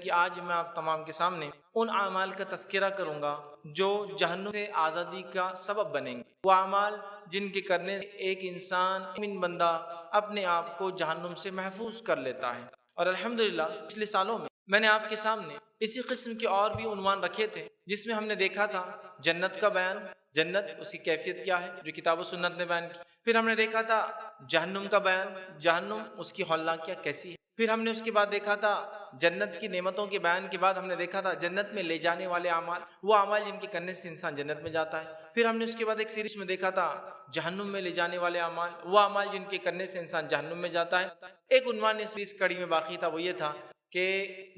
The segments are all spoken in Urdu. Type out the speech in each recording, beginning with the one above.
کہ آج میں آپ تمام کے سامنے ان اعمال کا تذکرہ کروں گا جو جہنم سے آزادی کا سبب بنیں گے، وہ اعمال جن کے کرنے سے ایک انسان مومن بندہ اپنے آپ کو جہنم سے محفوظ کر لیتا ہے۔ اور الحمدللہ پچھلے سالوں میں نے آپ کے سامنے اسی قسم کے اور بھی عنوان رکھے تھے، جس میں ہم نے دیکھا تھا جنت کا بیان، جنت اس کی کیفیت کیا ہے جو کتاب و سنت نے بیان کی۔ پھر ہم نے دیکھا تھا جہنم کا بیان، جہنم اس کی ہولناکیاں کیسی ہے۔ پھر ہم نے اس کے بعد دیکھا تھا جنت کی نعمتوں کے بیان کے بعد ہم نے دیکھا تھا جنت میں لے جانے والے اعمال، وہ اعمال جن کے کرنے سے انسان جنت میں جاتا ہے۔ پھر ہم نے اس کے بعد ایک سیریز میں دیکھا تھا جہنم میں لے جانے والے اعمال، وہ اعمال جن کے کرنے سے انسان جہنم میں جاتا ہے۔ ایک عنوان اس کڑی میں باقی تھا، وہ یہ تھا کہ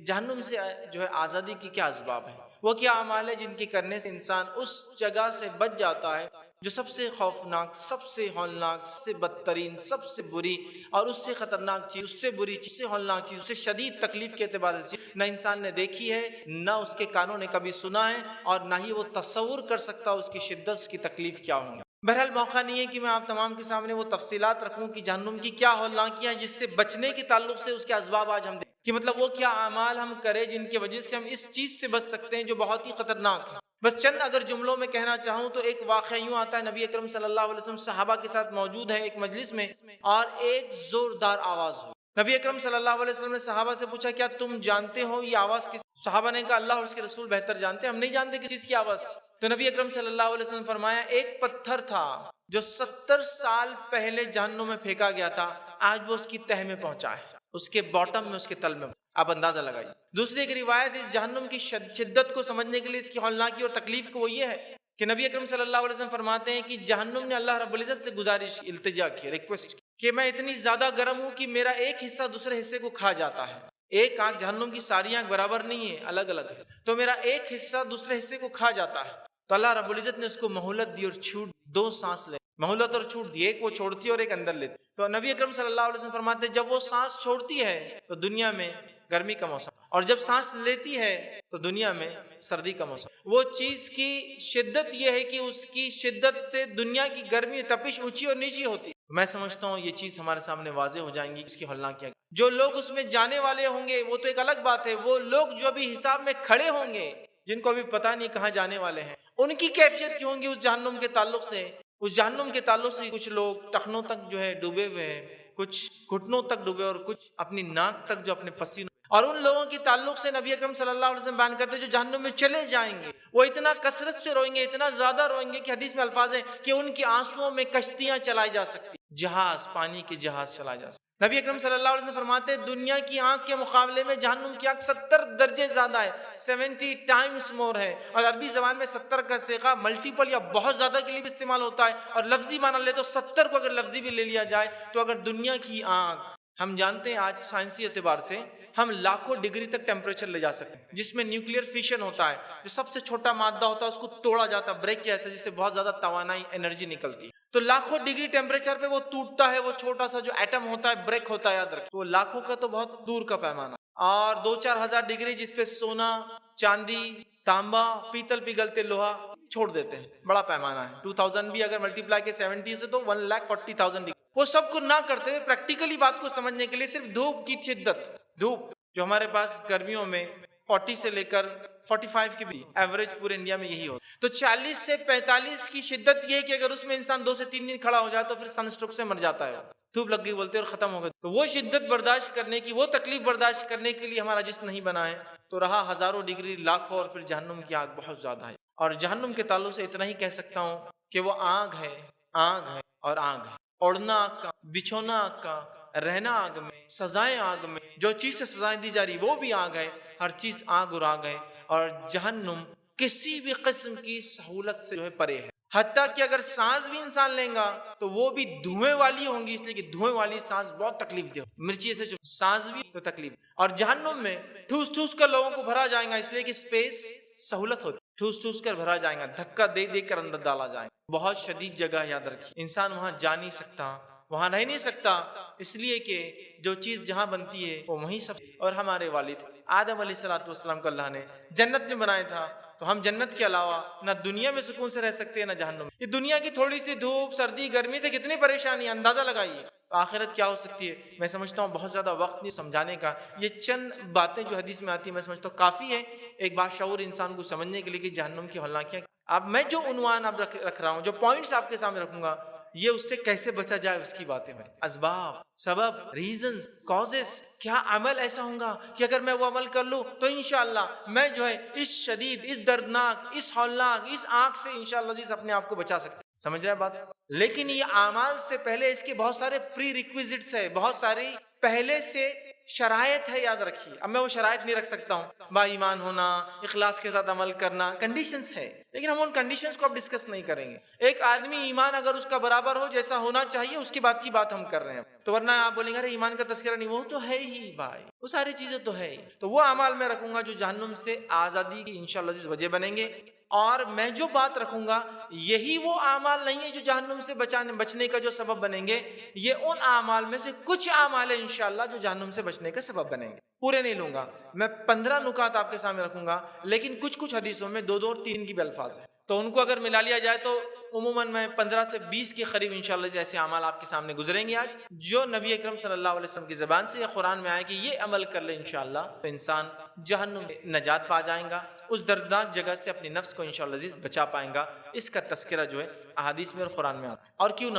جہنم سے جو ہے آزادی کی کیا اسباب ہیں، وہ کیا اعمال ہے جن کے کرنے سے انسان اس جگہ سے بچ جاتا ہے جو سب سے خوفناک، سب سے ہولناک، سب سے بدترین، سب سے بری اور اس سے خطرناک چیز، اس سے بری چیز، اس سے ہولناک چیز، اس سے شدید تکلیف کے اعتبار سے نہ انسان نے دیکھی ہے، نہ اس کے کانوں نے کبھی سنا ہے، اور نہ ہی وہ تصور کر سکتا اس کی شدت، اس کی تکلیف کیا ہوں گی۔ بہرحال موقع نہیں ہے کہ میں آپ تمام کے سامنے وہ تفصیلات رکھوں کہ جہنم کی کیا ہولناکیاں جس سے بچنے کے تعلق سے اس کے اسباب آج ہم دیکھیں کہ مطلب وہ کیا اعمال ہم کریں جن کی وجہ سے ہم اس چیز سے بچ سکتے ہیں جو بہت ہی خطرناک ہے۔ بس چند اگر جملوں میں کہنا چاہوں تو ایک واقعہ یوں آتا ہے، نبی اکرم صلی اللہ علیہ وسلم صحابہ کے ساتھ موجود ہیں ایک مجلس میں، اور ایک زوردار آواز ہوئی۔ نبی اکرم صلی اللہ علیہ وسلم نے صحابہ سے پوچھا کیا تم جانتے ہو یہ آواز کس؟ صحابہ نے کہا اللہ اور اس کے رسول بہتر جانتے، ہم نہیں جانتے کس چیز کی آواز تھی۔ تو نبی اکرم صلی اللہ علیہ وسلم نے فرمایا ایک پتھر تھا جو 70 سال پہلے جہنم میں پھینکا گیا تھا، آج وہ اس کی تہ میں پہنچا ہے، اس کے باٹم میں، اس کے تل میں۔ آپ اندازہ لگائیے۔ دوسری ایک روایت اس جہنم کی شدت کو سمجھنے کے لیے، اس کی ہولناکی اور تکلیف کو، وہ یہ ہے کہ نبی اکرم صلی اللہ علیہ وسلم فرماتے ہیں کہ جہنم نے اللہ رب العزت سے گزارش، التجا کی، ریکویسٹ کی کہ میں اتنی زیادہ گرم ہوں کہ میرا ایک حصہ دوسرے حصے کو کھا جاتا ہے۔ ایک آنکھ، جہنم کی ساری آنکھ برابر نہیں ہے، الگ الگ ہے، تو میرا ایک حصہ دوسرے حصے کو کھا جاتا ہے۔ تو اللہ رب العزت نے اس کو مہلت دی اور چھوٹ، 2 سانس لے، مہلت اور چھوٹ دی، ایک وہ چھوڑتی ہے اور ایک اندر لیتی۔ تو نبی اکرم صلی اللہ علیہ وسلم فرماتے ہیں جب وہ سانس چھوڑتی ہے تو دنیا میں گرمی کا موسم، اور جب سانس لیتی ہے تو دنیا میں سردی کا موسم۔ وہ چیز کی شدت یہ ہے کہ اس کی شدت سے دنیا کی گرمی، تپش اونچی اور نیچی ہوتی۔ میں سمجھتا ہوں یہ چیز ہمارے سامنے واضح ہو جائیں گی اس کی ہولناکیاں۔ جو لوگ اس میں جانے والے ہوں گے وہ تو ایک الگ بات ہے، وہ لوگ جو ابھی حساب میں کھڑے ہوں گے، جن کو ابھی پتہ نہیں کہاں جانے والے ہیں، ان کی کیفیت کی ہوں گی اس جہنم کے تعلق سے۔ اس جہنم کے تعلق سے کچھ لوگ ٹخنوں تک جو ہے ڈوبے ہوئے ہیں، کچھ گھٹنوں تک ڈوبے، اور کچھ اپنی ناک تک جو اپنے پسینوں، اور ان لوگوں کے تعلق سے نبی اکرم صلی اللہ علیہ وسلم بیان کرتے ہیں جو جہنم میں چلے جائیں گے، وہ اتنا کثرت سے روئیں گے، اتنا زیادہ روئیں گے کہ حدیث میں الفاظ ہیں کہ ان کے آنسوؤں میں کشتیاں چلائی جا سکتی، جہاز، پانی کے جہاز چلائے جا سکتے۔ نبی اکرم صلی اللہ علیہ وسلم فرماتے ہیں دنیا کی آنکھ کے مقابلے میں جہنم کی آنکھ 70 درجے زیادہ ہے، 70 ٹائمز مور ہے۔ اور عربی زبان میں 70 کا صیغہ ملٹیپل یا بہت زیادہ کے لیے بھی استعمال ہوتا ہے، اور لفظی معنی لے تو 70 کو اگر لفظی بھی لے لیا جائے تو اگر دنیا کی آنکھ، ہم جانتے ہیں آج سائنسی اعتبار سے ہم لاکھوں ڈگری تک ٹیمپریچر لے جا سکتے ہیں، جس میں نیوکلیئر فیشن ہوتا ہے، جو سب سے چھوٹا مادہ ہوتا ہے اس کو توڑا جاتا ہے، بریک کیا جاتا ہے، جس سے بہت زیادہ توانائی، انرجی نکلتی ہے۔ تو لاکھوں ڈگری ٹیمپریچر پہ وہ ٹوٹتا ہے، وہ چھوٹا سا جو ایٹم ہوتا ہے بریک ہوتا ہے، یاد رکھیں۔ وہ لاکھوں کا تو بہت دور کا پیمانہ، اور 2-4 ہزار ڈگری جس پہ سونا، چاندی، تانبا، پیتل پگھلتے لوہا چھوڑ دیتے ہیں، بڑا پیمانہ ہے۔ 2000 بھی اگر ملٹیپلائی کے 70 سے تو 1,40,000 ڈگری، وہ سب کو نہ کرتے ہوئے پریکٹیکلی بات کو سمجھنے کے لیے صرف دھوپ کی شدت، دھوپ جو ہمارے پاس گرمیوں میں 40 سے لے کر 45 کی بھی ایوریج پورے انڈیا میں یہی ہوتا، تو 40 سے 45 کی شدت یہ ہے کہ اگر اس میں انسان 2 سے 3 دن کھڑا ہو جائے تو پھر سن اسٹروک سے مر جاتا ہے، دھوپ لگ گئی بولتے اور ختم ہو گئے۔ تو وہ شدت برداشت کرنے کی، وہ تکلیف برداشت کرنے کے لیے ہمارا جسم نہیں بنا ہے، تو رہا ہزاروں ڈگری، لاکھوں، اور پھر جہنم کی آگ بہت زیادہ ہے۔ اور جہنم کے تعلق سے اتنا ہی کہہ سکتا ہوں کہ وہ آگ ہے، آگ ہے اور آگ ہے، اوڑھنا آگ کا، بچھونا آگ کا، رہنا آگ میں، سزائیں آگ میں، جو چیز سے سزائیں دی جا رہی وہ بھی آگ ہے، ہر چیز آگ اور آگ ہے۔ اور جہنم کسی بھی قسم کی سہولت سے جو ہے پرے ہے، حتیٰ کہ اگر سانس بھی انسان لیں گا تو وہ بھی دھوئیں والی ہوں گی، اس لیے کہ دھوئیں والی سانس بہت تکلیف دہ، مرچی سے سانس بھی تو تکلیف۔ اور جہنم میں ٹھوس ٹھوس کر لوگوں کو بھرا جائے گا، اس لیے کہ اسپیس سہولت ہوتی، ٹھوس ٹھوس کر بھرا جائے گا، دھکا دے دے کر اندر ڈالا جائے گا۔ بہت شدید جگہ، یاد رکھیے، انسان وہاں جا نہیں سکتا، وہاں رہ نہیں سکتا، اس لیے کہ جو چیز جہاں بنتی ہے وہ وہیں سب۔ اور ہمارے والد آدم علیہ السلام کو اللہ نے جنت میں بنایا تھا، تو ہم جنت کے علاوہ نہ دنیا میں سکون سے رہ سکتے ہیں نہ جہنم میں۔ یہ دنیا کی تھوڑی سی دھوپ، سردی، گرمی سے کتنی پریشانی، اندازہ لگائیے۔ تو آخرت کیا ہو سکتی ہے؟ میں سمجھتا ہوں بہت زیادہ وقت نہیں سمجھانے کا، یہ چند باتیں جو حدیث میں آتی ہیں میں سمجھتا ہوں کافی ہے ایک باشعور انسان کو سمجھنے کے لیے کہ جہنم کی ہولناکیاں۔ اب میں جو عنوان اب رکھ رہا ہوں، جو پوائنٹس آپ کے سامنے رکھوں گا، یہ اس سے کیسے بچا جائے اس کی باتیں ہیں۔ اسباب، سبب، ریزنز، کازز، کیا عمل ایسا ہوگا کہ اگر میں وہ عمل کر لوں تو انشاءاللہ میں جو ہے اس شدید، اس دردناک، اس ہولناک، اس آنکھ سے انشاءاللہ عزیز اپنے آپ کو بچا سکتے ہیں۔ سمجھ رہے ہیں بات؟ لیکن یہ اعمال سے پہلے اس کے بہت سارے پری ریکویزٹس ہے، بہت ساری پہلے سے شرائط ہے، یاد رکھیے۔ اب میں وہ شرائط نہیں رکھ سکتا ہوں، با ایمان ہونا، اخلاص کے ساتھ عمل کرنا، کنڈیشنز ہے، لیکن ہم ان کنڈیشنز کو اب ڈسکس نہیں کریں گے۔ ایک آدمی ایمان اگر اس کا برابر ہو جیسا ہونا چاہیے، اس کے بعد کی بات ہم کر رہے ہیں، تو ورنہ آپ بولیں گے ارے ایمان کا تذکرہ نہیں، وہ تو ہے ہی بھائی، وہ ساری چیزیں تو ہے ہی۔ تو وہ اعمال میں رکھوں گا جو جہنم سے آزادی کی انشاءاللہ عزیز وجہ بنیں گے، اور میں جو بات رکھوں گا یہی وہ اعمال نہیں ہے جو جہنم سے بچنے کا جو سبب بنیں گے، یہ ان اعمال میں سے کچھ اعمال ہیں انشاءاللہ جو جہنم سے بچنے کا سبب بنیں گے۔ پورے نہیں لوں گا میں، 15 نکات آپ کے سامنے رکھوں گا، لیکن کچھ حدیثوں میں 2 اور 3 کی بھی الفاظ ہیں، تو ان کو اگر ملا لیا جائے تو عموماً میں 15 سے 20 کے قریب انشاءاللہ جیسے اعمال آپ کے سامنے گزریں گے آج، جو نبی اکرم صلی اللہ علیہ وسلم کی زبان سے یا قرآن میں آئے کہ یہ عمل کر لے انشاءاللہ تو انسان جہنم سے نجات پا جائیں گا، اس دردناک جگہ سے اپنی نفس کو انشاءاللہ عزیز بچا پائیں گا۔ اس کا تذکرہ جو ہے احادیث میں اور قرآن میں آتا ہے، اور کیوں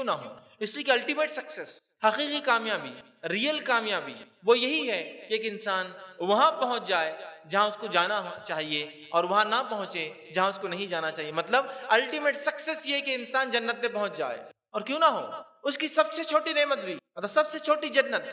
نہ ہو اس لیے کہ الٹیمیٹ سکسیس، حقیقی کامیابی، ریئل کامیابی وہ یہی ہے کہ ایک انسان وہاں پہنچ جائے جہاں اس کو جانا چاہیے، اور وہاں نہ پہنچے جہاں اس کو نہیں جانا چاہیے۔ مطلب الٹیمیٹ سکسیس یہ کہ انسان جنت میں پہنچ جائے، اور کیوں نہ ہو اس کی سب سے چھوٹی نعمت بھی، مطلب سب سے چھوٹی جنت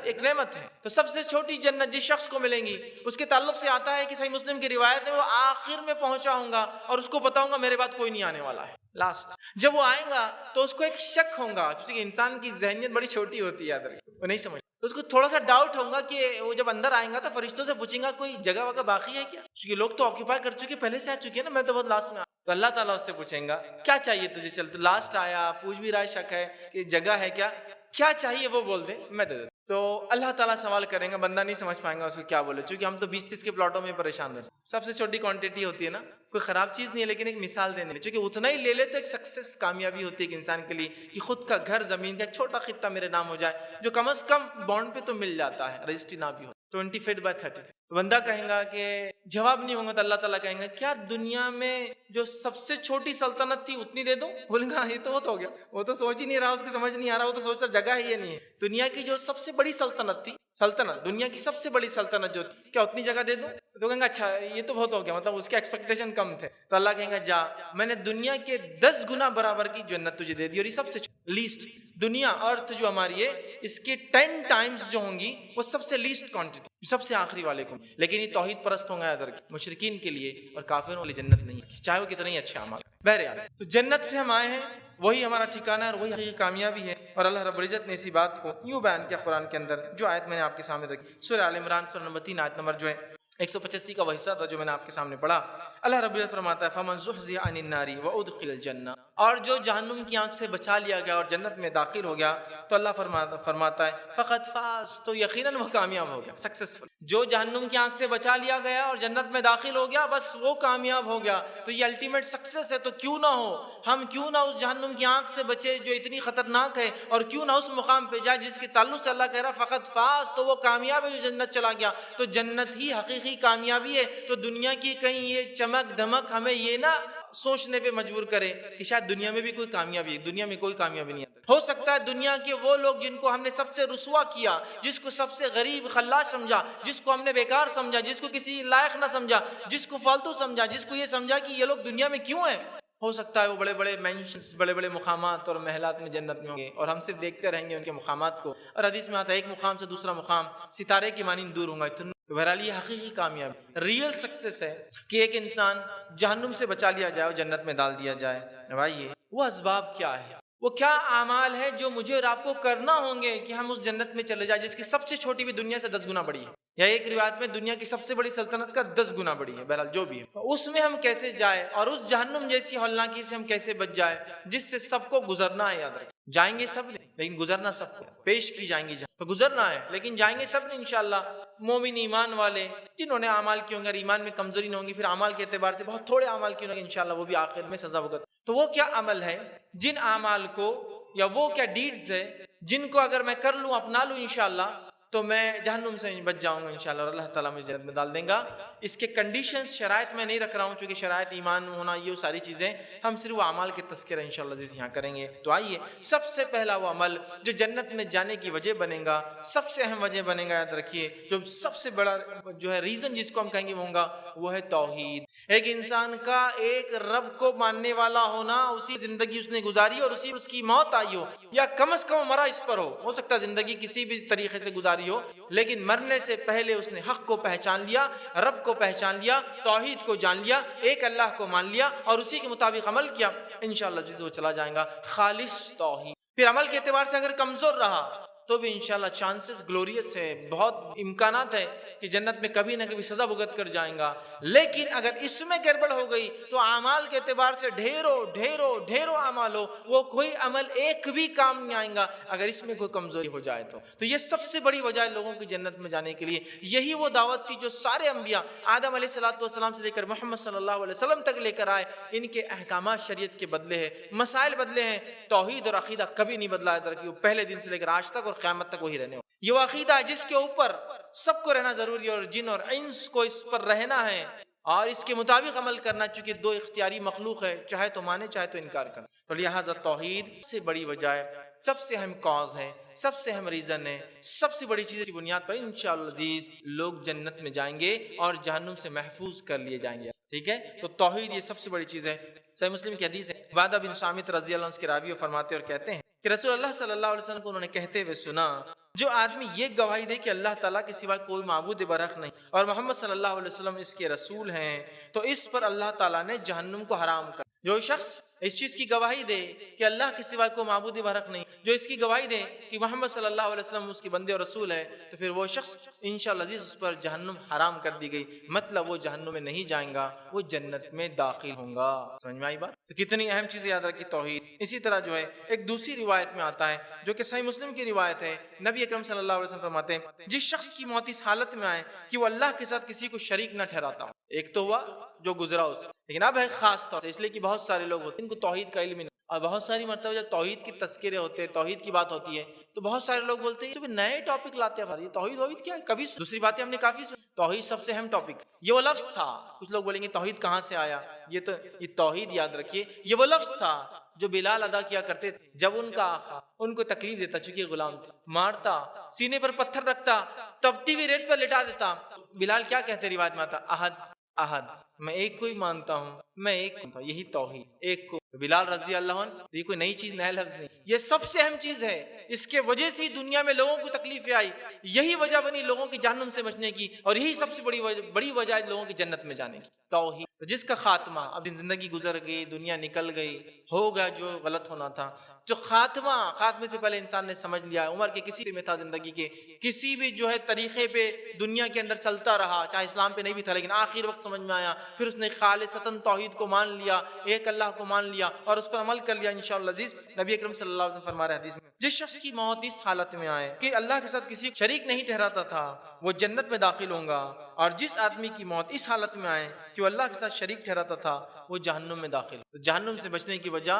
ایک نعمت ہے، تو سب سے چھوٹی جنت جس شخص کو ملیں گی اس کے تعلق سے آتا ہے کہ صحیح مسلم کی روایت میں وہ آخر میں پہنچا ہوں گا اور اس کو بتاؤں گا میرے بعد کوئی نہیں آنے والا ہے، لاسٹ جب وہ آئیں گا تو اس کو ایک شک ہوگا، کیونکہ انسان کی ذہنیت بڑی چھوٹی ہوتی ہے، یاد رکھیں وہ نہیں سمجھ، تو اس کو تھوڑا سا ڈاؤٹ ہوگا کہ وہ جب اندر آئیں گا تو فرشتوں سے پوچھیں گا کوئی جگہ وگہ باقی ہے کیا، کیونکہ لوگ تو آکوپائی کر چکے، پہلے سے آ چکے ہیں نا، میں تو بہت لاسٹ میں آیا، تو اللہ تعالیٰ اس سے پوچھیں گا کیا چاہیے تجھے، چل تو لاسٹ آیا، پوچھ بھی رہا ہے، شک ہے کہ جگہ ہے کیا چاہیے وہ بول دے میں دے دیتا۔ تو اللہ تعالیٰ سوال کریں گا، بندہ نہیں سمجھ پائیں گا اس کو کیا بولے، چونکہ ہم تو 20-30 کے پلاٹوں میں پریشان رہتے ہیں، سب سے چھوٹی کوانٹٹی ہوتی ہے نا، کوئی خراب چیز نہیں ہے، لیکن ایک مثال دینے چونکہ اتنا ہی لے لے تو ایک سکسیس کامیابی ہوتی ہے ایک انسان کے لیے، کہ خود کا گھر زمین کا ایک چھوٹا خطہ میرے نام ہو جائے، جو کم از کم بانڈ پہ تو مل جاتا ہے، رجسٹری نہ بھی ہو، 20 فٹ بائی 30 فٹ۔ تو بندہ کہیں گا کہ جواب نہیں ہوگا تو اللہ تعالیٰ کہیں گا کیا دنیا میں جو سب سے چھوٹی سلطنت تھی اتنی دے دوں؟ بولیں گا یہ تو بہت ہو گیا، وہ تو سوچ ہی نہیں رہا، اس کو سمجھ نہیں آ رہا، وہ تو سوچ رہا جگہ ہی یہ نہیں ہے، دنیا کی جو سب سے بڑی سلطنت تھی، دنیا کی سب سے بڑی سلطنت جو تھی، کیا اتنی جگہ دے دوں؟ تو کہیں گا اچھا یہ تو بہت ہو گیا، مطلب اس کے ایکسپیکٹیشن کم تھے، تو اللہ کہیں گا جا میں نے دنیا کے 10 گنا برابر کی جنت تجھے دے دی، اور یہ سب سے لیسٹ دنیا ارتھ جو ہماری ہے اس کے 10 ٹائمز جو ہوں گی وہ سب سے لیسٹ کوانٹٹی، سب سے آخری والے کو، لیکن یہ توحید پرست ہوں گا یاد رکھیں، مشرکین کے لیے اور کافروں والی جنت نہیں، چاہے وہ کتنے ہی اچھے اعمال۔ بہرحال تو جنت سے ہم آئے ہیں، وہی ہمارا ٹھکانہ ہے اور وہی حقیقی کامیابی ہے، اور اللہ رب العزت نے اسی بات کو یوں بیان کیا قرآن کے اندر، جو آیت میں نے آپ کے سامنے رکھی، سورہ آل عمران سورہ نمبر 3 آیت نمبر جو ہے 185 کا وہ حصہ تھا جو میں نے آپ کے سامنے پڑھا۔ اللہ رب العزت فرماتا ہے فمن زحزح عن النار وادخل الجنہ، اور جو جہنم کی آنکھ سے بچا لیا گیا اور جنت میں داخل ہو گیا، تو اللہ فرماتا ہے فقط فاز، تو یقیناً وہ کامیاب ہو گیا، سکسیسفل۔ جو جہنم کی آنکھ سے بچا لیا گیا اور جنت میں داخل ہو گیا بس وہ کامیاب ہو گیا، تو یہ الٹیمیٹ سکسیس ہے۔ تو کیوں نہ ہو ہم کیوں نہ اس جہنم کی آنکھ سے بچے جو اتنی خطرناک ہے، اور کیوں نہ اس مقام پہ جائے جس کے تعلق سے اللہ کہہ رہا فقط فاز، تو وہ کامیاب ہے جو جنت چلا گیا، تو جنت ہی حقیقی کامیابی ہے۔ تو دنیا کی کہیں یہ چمک دھمک ہمیں یہ نہ سوچنے پہ مجبور کرے کہ شاید دنیا میں بھی کوئی کامیابی ہے، دنیا میں کوئی کامیابی نہیں ہے۔ ہو سکتا ہے دنیا کے وہ لوگ جن کو ہم نے سب سے رسوا کیا، جس کو سب سے غریب خلاص سمجھا، جس کو ہم نے بیکار سمجھا، جس کو کسی لائق نہ سمجھا، جس کو فالتو سمجھا، جس کو یہ سمجھا کہ یہ لوگ دنیا میں کیوں ہیں، ہو سکتا ہے وہ بڑے بڑے مینشنز، بڑے بڑے مقامات اور محلات میں جنت میں ہوں گے، اور ہم صرف دیکھتے رہیں گے ان کے مقامات کو، اور حدیث میں آتا ہے ایک مقام سے دوسرا مقام ستارے کی مانند دور ہوں گا۔ تو بہرحال یہ حقیقی کامیابی، ریئل سکسیس ہے کہ ایک انسان جہنم سے بچا لیا جائے اور جنت میں ڈال دیا جائے۔ بھائی وہ اسباب کیا ہے، وہ کیا اعمال ہے جو مجھے اور آپ کو کرنا ہوں گے کہ ہم اس جنت میں چلے جائیں جس کی سب سے چھوٹی بھی دنیا سے 10 گنا بڑی ہے، یا ایک روایت میں دنیا کی سب سے بڑی سلطنت کا 10 گنا بڑی ہے، بہرحال جو بھی ہے اس میں ہم کیسے جائیں، اور اس جہنم جیسی ہولناکی سے ہم کیسے بچ جائیں جس سے سب کو گزرنا ہے۔ یاد رکھیں جائیں گے سب لیکن گزرنا سب کو، پیش کی جائیں گی جہاں تو گزرنا ہے، لیکن جائیں گے سب نے انشاءاللہ۔ مومن ایمان والے جنہوں نے اعمال کیے ہوں گے، ایمان میں کمزوری نہ ہوگی، پھر اعمال کے اعتبار سے بہت تھوڑے اعمال کیے ہوں گے، انشاءاللہ وہ بھی آخر میں سزا بھگت۔ تو وہ کیا عمل ہے، جن اعمال کو یا وہ کیا ڈیڈز ہے جن کو اگر میں کر لوں اپنا لوں انشاءاللہ تو میں جہنم سے بچ جاؤں گا انشاءاللہ، اور اللہ تعالیٰ مجھے جنت میں ڈال دیں گا۔ اس کے کنڈیشنز شرائط میں نہیں رکھ رہا ہوں، چونکہ شرائط ایمان ہونا یہ ساری چیزیں ہم صرف وہ اعمال کے تذکرہ انشاءاللہ عزیز یہاں کریں گے۔ تو آئیے سب سے پہلا وہ عمل جو جنت میں جانے کی وجہ بنے گا، سب سے اہم وجہ بنے گا، یاد رکھیے، جو سب سے بڑا جو ہے ریزن جس کو ہم کہیں گے وہ ہوگا، وہ ہے توحید۔ ایک انسان کا ایک رب کو ماننے والا ہونا، اسی زندگی اس نے گزاری اور اسی اس کی موت آئی ہو، یا کم از کم مرا اس پر ہو سکتا ہے زندگی کسی بھی طریقے سے گزاری ہو، لیکن مرنے سے پہلے اس نے حق کو پہچان لیا، رب کو پہچان لیا، توحید کو جان لیا، ایک اللہ کو مان لیا اور اسی کے مطابق عمل کیا، انشاءاللہ عزیز وہ چلا جائے گا خالص توحید۔ پھر عمل کے اعتبار سے اگر کمزور رہا تو بھی انشاءاللہ چانسز گلوریس ہے، بہت امکانات ہے کہ جنت میں کبھی نہ کبھی سزا بھگت کر جائیں گا، لیکن اگر اس میں گڑبڑ ہو گئی تو اعمال کے اعتبار سے ڈھیروں اعمال ہو، وہ کوئی عمل ایک بھی کام نہیں آئیں گا اگر اس میں کوئی کمزوری ہو جائے تو یہ سب سے بڑی وجہ ہے لوگوں کی جنت میں جانے کے لیے۔ یہی وہ دعوت تھی جو سارے انبیاء آدم علیہ السلام سے لے کر محمد صلی اللہ علیہ وسلم تک لے کر آئے، ان کے احکامات شریعت کے بدلے ہیں، مسائل بدلے ہیں، توحید اور عقیدہ کبھی نہیں بدلا ہے، وہ پہلے دن سے لے کر آج تک اور قیامت تک وہی رہنے ہو۔ یہ وہ عقیدہ ہے جس کے اوپر سب کو رہنا ضروری ہے، اور جن اور انس کو اس پر رہنا ہے اور اس کے مطابق عمل کرنا، چونکہ دو اختیاری مخلوق ہے، چاہے تو مانے چاہے تو انکار کرنا۔ تو لہٰذا توحید سے بڑی وجہ ہے، سب سے اہم کاز ہے، سب سے اہم ریزن ہے، سب سے بڑی چیز کی بنیاد پر انشاءاللہ عزیز لوگ جنت میں جائیں گے اور جہنم سے محفوظ کر لیے جائیں گے۔ ٹھیک ہے، تو توحید یہ سب سے بڑی چیز ہے۔ صحیح مسلم کی حدیث ہے، عبادہ بن صامت رضی اللہ عنہ کے راوی فرماتے اور کہتے ہیں کہ رسول اللہ صلی اللہ علیہ وسلم کو انہوں نے کہتے ہوئے سنا، جو آدمی یہ گواہی دے کہ اللہ تعالیٰ کے سوا کوئی معبود برحق نہیں اور محمد صلی اللہ علیہ وسلم اس کے رسول ہیں، تو اس پر اللہ تعالیٰ نے جہنم کو حرام کر۔ جو شخص اس چیز کی گواہی دے کہ اللہ کے سوا کوئی معبود برحق نہیں، جو اس کی گواہی دے کہ محمد صلی اللہ علیہ وسلم اس کے بندے اور رسول ہے، تو پھر وہ شخص انشاءاللہ عزیز اس پر جہنم حرام کر دی گئی، مطلب وہ جہنم میں نہیں جائیں گا، وہ جنت میں داخل ہوں گا۔ سمجھ میں آئی بات؟ تو کتنی اہم چیز یاد رکھی توحید۔ اسی طرح جو ہے ایک دوسری روایت میں آتا ہے جو کہ صحیح مسلم کی روایت ہے، نبی اکرم صلی اللہ علیہ وسلم فرماتے ہیں جس شخص کی موت اس حالت میں آئے کہ وہ اللہ کے ساتھ کسی کو شریک نہ ٹھہراتا ہو، ایک تو ہوا جو گزرا اس، لیکن اب ہے خاص طور سے، اس لیے کہ بہت سارے لوگ ہوتے ہیں ان کو توحید کا علم نہیں، اور بہت ساری مرتبہ جب توحید کی تذکرے ہوتے ہیں، توحید کی بات ہوتی ہے تو بہت سارے لوگ بولتے ہیں نئے ٹاپک لاتے ہیں، یہ توحید کیا ہے، کبھی دوسری باتیں ہم نے کافی سنی، توحید سب سے اہم ٹاپک، یہ وہ لفظ تھا۔ کچھ لوگ بولیں گے توحید کہاں سے آیا، یہ توحید یاد رکھیے یہ وہ لفظ تھا جو بلال ادا کیا کرتے تھے جب ان کا آقا ان کو تکلیف دیتا، چونکہ غلام تھے، مارتا، سینے پر پتھر رکھتا، تپتی ہوئی ریت پر لٹا دیتا، بلال کیا کہتے روایت میں آتا، احد احد، میں ایک کو ہی مانتا ہوں، میں ایک کو، یہی توحید، ایک کو۔ بلال رضی اللہ عنہ، یہ کوئی نئی چیز، نیا لفظ نہیں، یہ سب سے اہم چیز ہے، اس کے وجہ سے ہی دنیا میں لوگوں کو تکلیفیں آئی، یہی وجہ بنی لوگوں کی جہنم سے بچنے کی، اور یہی سب سے بڑی وجہ ہے لوگوں کی جنت میں جانے کی، توحید۔ جس کا خاتمہ، اب زندگی گزر گئی، دنیا نکل گئی، ہو گیا جو غلط ہونا تھا، جو خاتمے سے پہلے انسان نے سمجھ لیا، عمر کے کسی میں تھا، زندگی کے کسی بھی جو ہے طریقے پہ دنیا کے اندر چلتا رہا، چاہے اسلام پہ نہیں بھی تھا، لیکن آخر وقت سمجھ میں آیا، پھر اس نے خالصتاً توحید کو مان لیا، ایک اللہ کو مان لیا اور اس پر عمل کر لیا، انشاءاللہ عزیز نبی اکرم صلی اللہ علیہ وسلم فرما رہے حدیث میں، جس شخص کی موت اس حالت میں آئے کہ اللہ کے ساتھ کسی شریک نہیں ٹھہراتا تھا وہ جنت میں داخل ہوگا، اور جس آدمی کی موت اس حالت میں آئے کہ وہ اللہ کے ساتھ شریک ٹھہراتا تھا وہ جہنم میں داخل۔ تو جہنم سے بچنے کی وجہ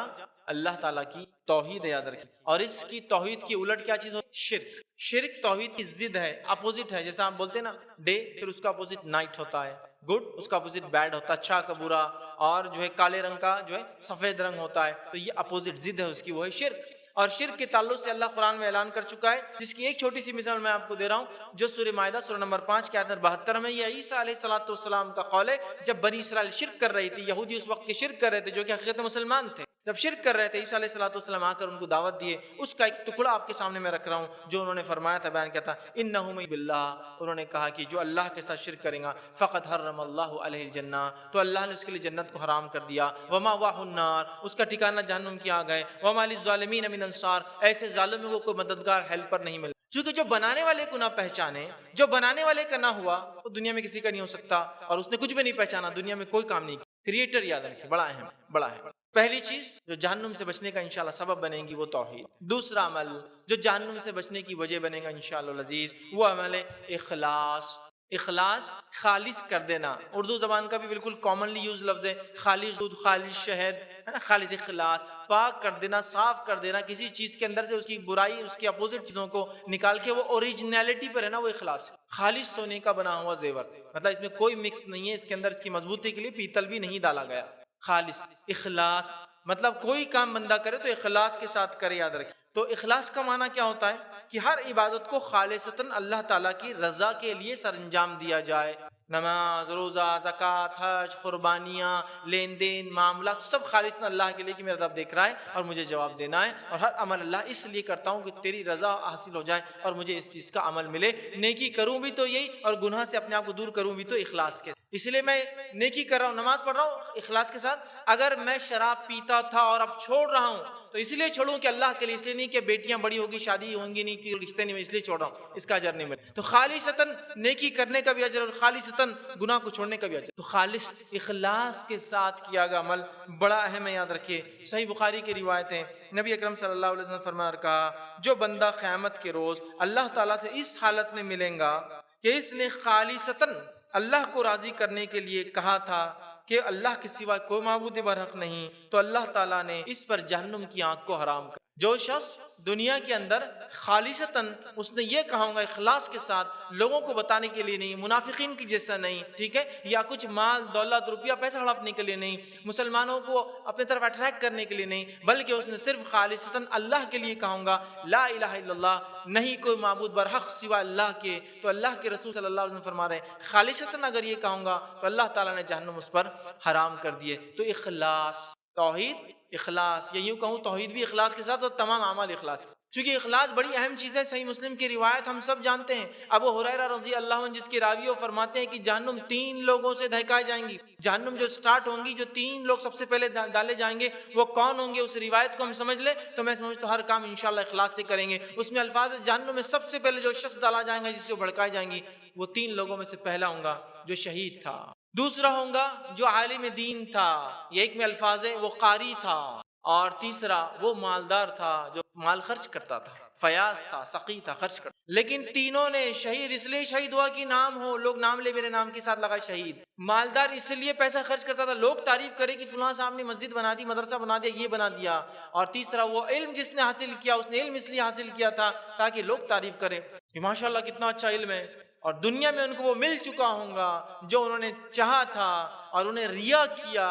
اللہ تعالیٰ کی توحید یاد رکھی، اور اس کی توحید کی الٹ کیا چیز ہو، شرک۔ شرک توحید کی ضد ہے، اپوزٹ ہے، جیسا ہم بولتے ہیں نا ڈے، پھر اس کا اپوزٹ نائٹ ہوتا ہے، گڈ اس کا اپوزٹ بیڈ ہوتا ہے، اچھا کا برا، اور جو ہے کالے رنگ کا جو ہے سفید رنگ ہوتا ہے، تو یہ اپوزٹ ضد ہے اس کی، وہ ہے شرک۔ اور شرک کے تعلق سے اللہ قرآن میں اعلان کر چکا ہے، جس کی ایک چھوٹی سی مثال میں آپ کو دے رہا ہوں، جو سورہ مائدہ سورہ نمبر 5 کی آیت 72 میں، یہ عیسیٰ علیہ السلام کا قول ہے، جب بنی اسرائیل شرک کر رہی تھی، یہودی اس وقت کے شرک کر رہے تھے جو کہ حقیقت مسلمان تھے، جب شرک کر رہے تھے، عیسیٰ علیہ السلام آ کر ان کو دعوت دیے، اس کا ایک ٹکڑا آپ کے سامنے میں رکھ رہا ہوں جو انہوں نے فرمایا تھا، بیان کیا تھا، انہ من باللہ، انہوں نے کہا کہ جو اللہ کے ساتھ شرک کرے گا فقط حرم اللہ علیہ الجنہ، تو اللہ نے اس کے لیے جنت کو حرام کر دیا، ومأواہ النار، اس کا ٹھکانہ جہنم کی آگ ہے، وما للظالمین من انصار، ایسے ظالموں کو کوئی مددگار ہیلپر نہیں ملے۔ چونکہ جو بنانے والے کو نہ پہچانے، جو بنانے والے کا نہ ہوا، وہ دنیا میں کسی کا نہیں ہو سکتا، اور اس نے کچھ بھی نہیں پہچانا، دنیا میں کوئی کام نہیں کیا۔ کریٹر یاد رکھیں، بڑا اہم، بڑا ہے۔ پہلی چیز جو جہنم سے بچنے کا انشاءاللہ سبب بنے گی وہ توحید۔ دوسرا عمل جو جہنم سے بچنے کی وجہ بنے گا انشاءاللہ العزیز وہ عمل ہے اخلاص۔ اخلاص، خالص کر دینا، اردو زبان کا بھی بالکل کامنلی یوز لفظ ہے، خالص دودھ، خالص شہد، ہے نا، خالص اخلاص، پاک کر دینا، صاف کر دینا، کسی چیز کے اندر سے اس کی برائی، اس کی اپوزٹ چیزوں کو نکال کے وہ اوریجنیلٹی پر ہے نا، وہ اخلاص ہے۔ خالص سونے کا بنا ہوا زیور، مطلب اس میں کوئی مکس نہیں ہے، اس کے اندر اس کی مضبوطی کے لیے پیتل بھی نہیں ڈالا گیا۔ خالص اخلاص مطلب کوئی کام بندہ کرے تو اخلاص کے ساتھ کرے، یاد رکھیں۔ تو اخلاص کا معنی کیا ہوتا ہے کہ ہر عبادت کو خالصتاً اللہ تعالیٰ کی رضا کے لیے سر انجام دیا جائے۔ نماز، روزہ، زکوٰۃ، حج، قربانیاں، لین دین، معاملات سب خالصاً اللہ کے لیے کہ میرا رب دیکھ رہا ہے اور مجھے جواب دینا ہے، اور ہر عمل اللہ اس لیے کرتا ہوں کہ تیری رضا حاصل ہو جائے اور مجھے اس چیز کا عمل ملے۔ نیکی کروں بھی تو یہی، اور گناہ سے اپنے آپ کو دور کروں بھی تو اخلاص کے۔ اس لیے میں نیکی کر رہا ہوں، نماز پڑھ رہا ہوں اخلاص کے ساتھ۔ اگر میں شراب پیتا تھا اور اب چھوڑ رہا ہوں تو اس لیے چھوڑوں کہ اللہ کے لیے، اس لیے نہیں کہ بیٹیاں بڑی ہوگی، شادی ہوں گی نہیں، کہ رشتے نہیں، میں اس لیے چھوڑ رہا ہوں، اس کا اجر نہیں ملے۔ تو خالصتاً نیکی کرنے کا بھی اجر اور خالصتاً گناہ کو چھوڑنے کا بھی اجر۔ تو خالص اخلاص کے ساتھ کیا گیا عمل بڑا اہم ہے، یاد رکھیے۔ صحیح بخاری کی روایت ہے، نبی اکرم صلی اللہ علیہ وسلم نے فرمایا اور کہا، جو بندہ قیامت کے روز اللہ تعالیٰ سے اس حالت میں ملیں گا کہ اس نے خالصتاً اللہ کو راضی کرنے کے لیے کہا تھا کہ اللہ کے سوا کوئی معبود برحق نہیں، تو اللہ تعالیٰ نے اس پر جہنم کی آنکھ کو حرام کر۔ جو شخص دنیا کے اندر خالصتاً اس نے یہ کہا ہوگا اخلاص کے ساتھ، لوگوں کو بتانے کے لیے نہیں، منافقین کی جیسا نہیں، ٹھیک ہے، یا کچھ مال دولت روپیہ پیسہ ہڑپنے کے لیے نہیں، مسلمانوں کو اپنے طرف اٹریکٹ کرنے کے لیے نہیں، بلکہ اس نے صرف خالصتاً اللہ کے لیے کہا ہوگا، لا الہ الا اللہ، نہیں کوئی معبود برحق سوا اللہ کے، تو اللہ کے رسول صلی اللہ علیہ وسلم فرما رہے ہیں خالصتاً اگر یہ کہوں گا تو اللہ تعالیٰ نے جہنم اس پر حرام کر دیے۔ تو اخلاص، توحید، اخلاص، یا یوں کہوں توحید بھی اخلاص کے ساتھ اور تمام اعمال اخلاص کے ساتھ، چونکہ اخلاص بڑی اہم چیز ہے۔ صحیح مسلم کی روایت ہم سب جانتے ہیں، ابو ہریرہ رضی اللہ عنہ جس کے راوی وہ فرماتے ہیں کہ جہنم 3 لوگوں سے دہکائی جائیں گی۔ جہنم جو سٹارٹ ہوں گی، جو 3 لوگ سب سے پہلے ڈالے جائیں گے وہ کون ہوں گے؟ اس روایت کو ہم سمجھ لیں تو میں سمجھتا ہوں ہر کام انشاءاللہ اخلاص سے کریں گے۔ اس میں الفاظ جہنم میں سب سے پہلے جو شخص ڈالا جائے گا، جس سے بھڑکائی جائیں گی، وہ 3 لوگوں میں سے پہلا ہوں گا جو شہید تھا، دوسرا ہوں گا جو عالم دین تھا، یہ ایک میں الفاظ ہے وہ قاری تھا، اور تیسرا وہ مالدار تھا جو مال خرچ کرتا تھا، فیاض تھا، سقی تھا، خرچ کرتا۔ لیکن تینوں نے شہید اس لیے شہید ہوا کہ نام ہو، لوگ نام لے، میرے نام کے ساتھ لگا شہید۔ مالدار اس لیے پیسہ خرچ کرتا تھا، لوگ تعریف کرے کہ فلاں صاحب نے مسجد بنا دی، مدرسہ بنا دیا، یہ بنا دیا۔ اور تیسرا وہ علم جس نے حاصل کیا، اس نے علم اس لیے حاصل کیا تھا تاکہ لوگ تعریف کریں کہ ماشاءاللہ کتنا اچھا علم ہے، اور دنیا میں ان کو وہ مل چکا ہوں گا جو انہوں نے چاہا تھا، اور انہیں ریا کیا،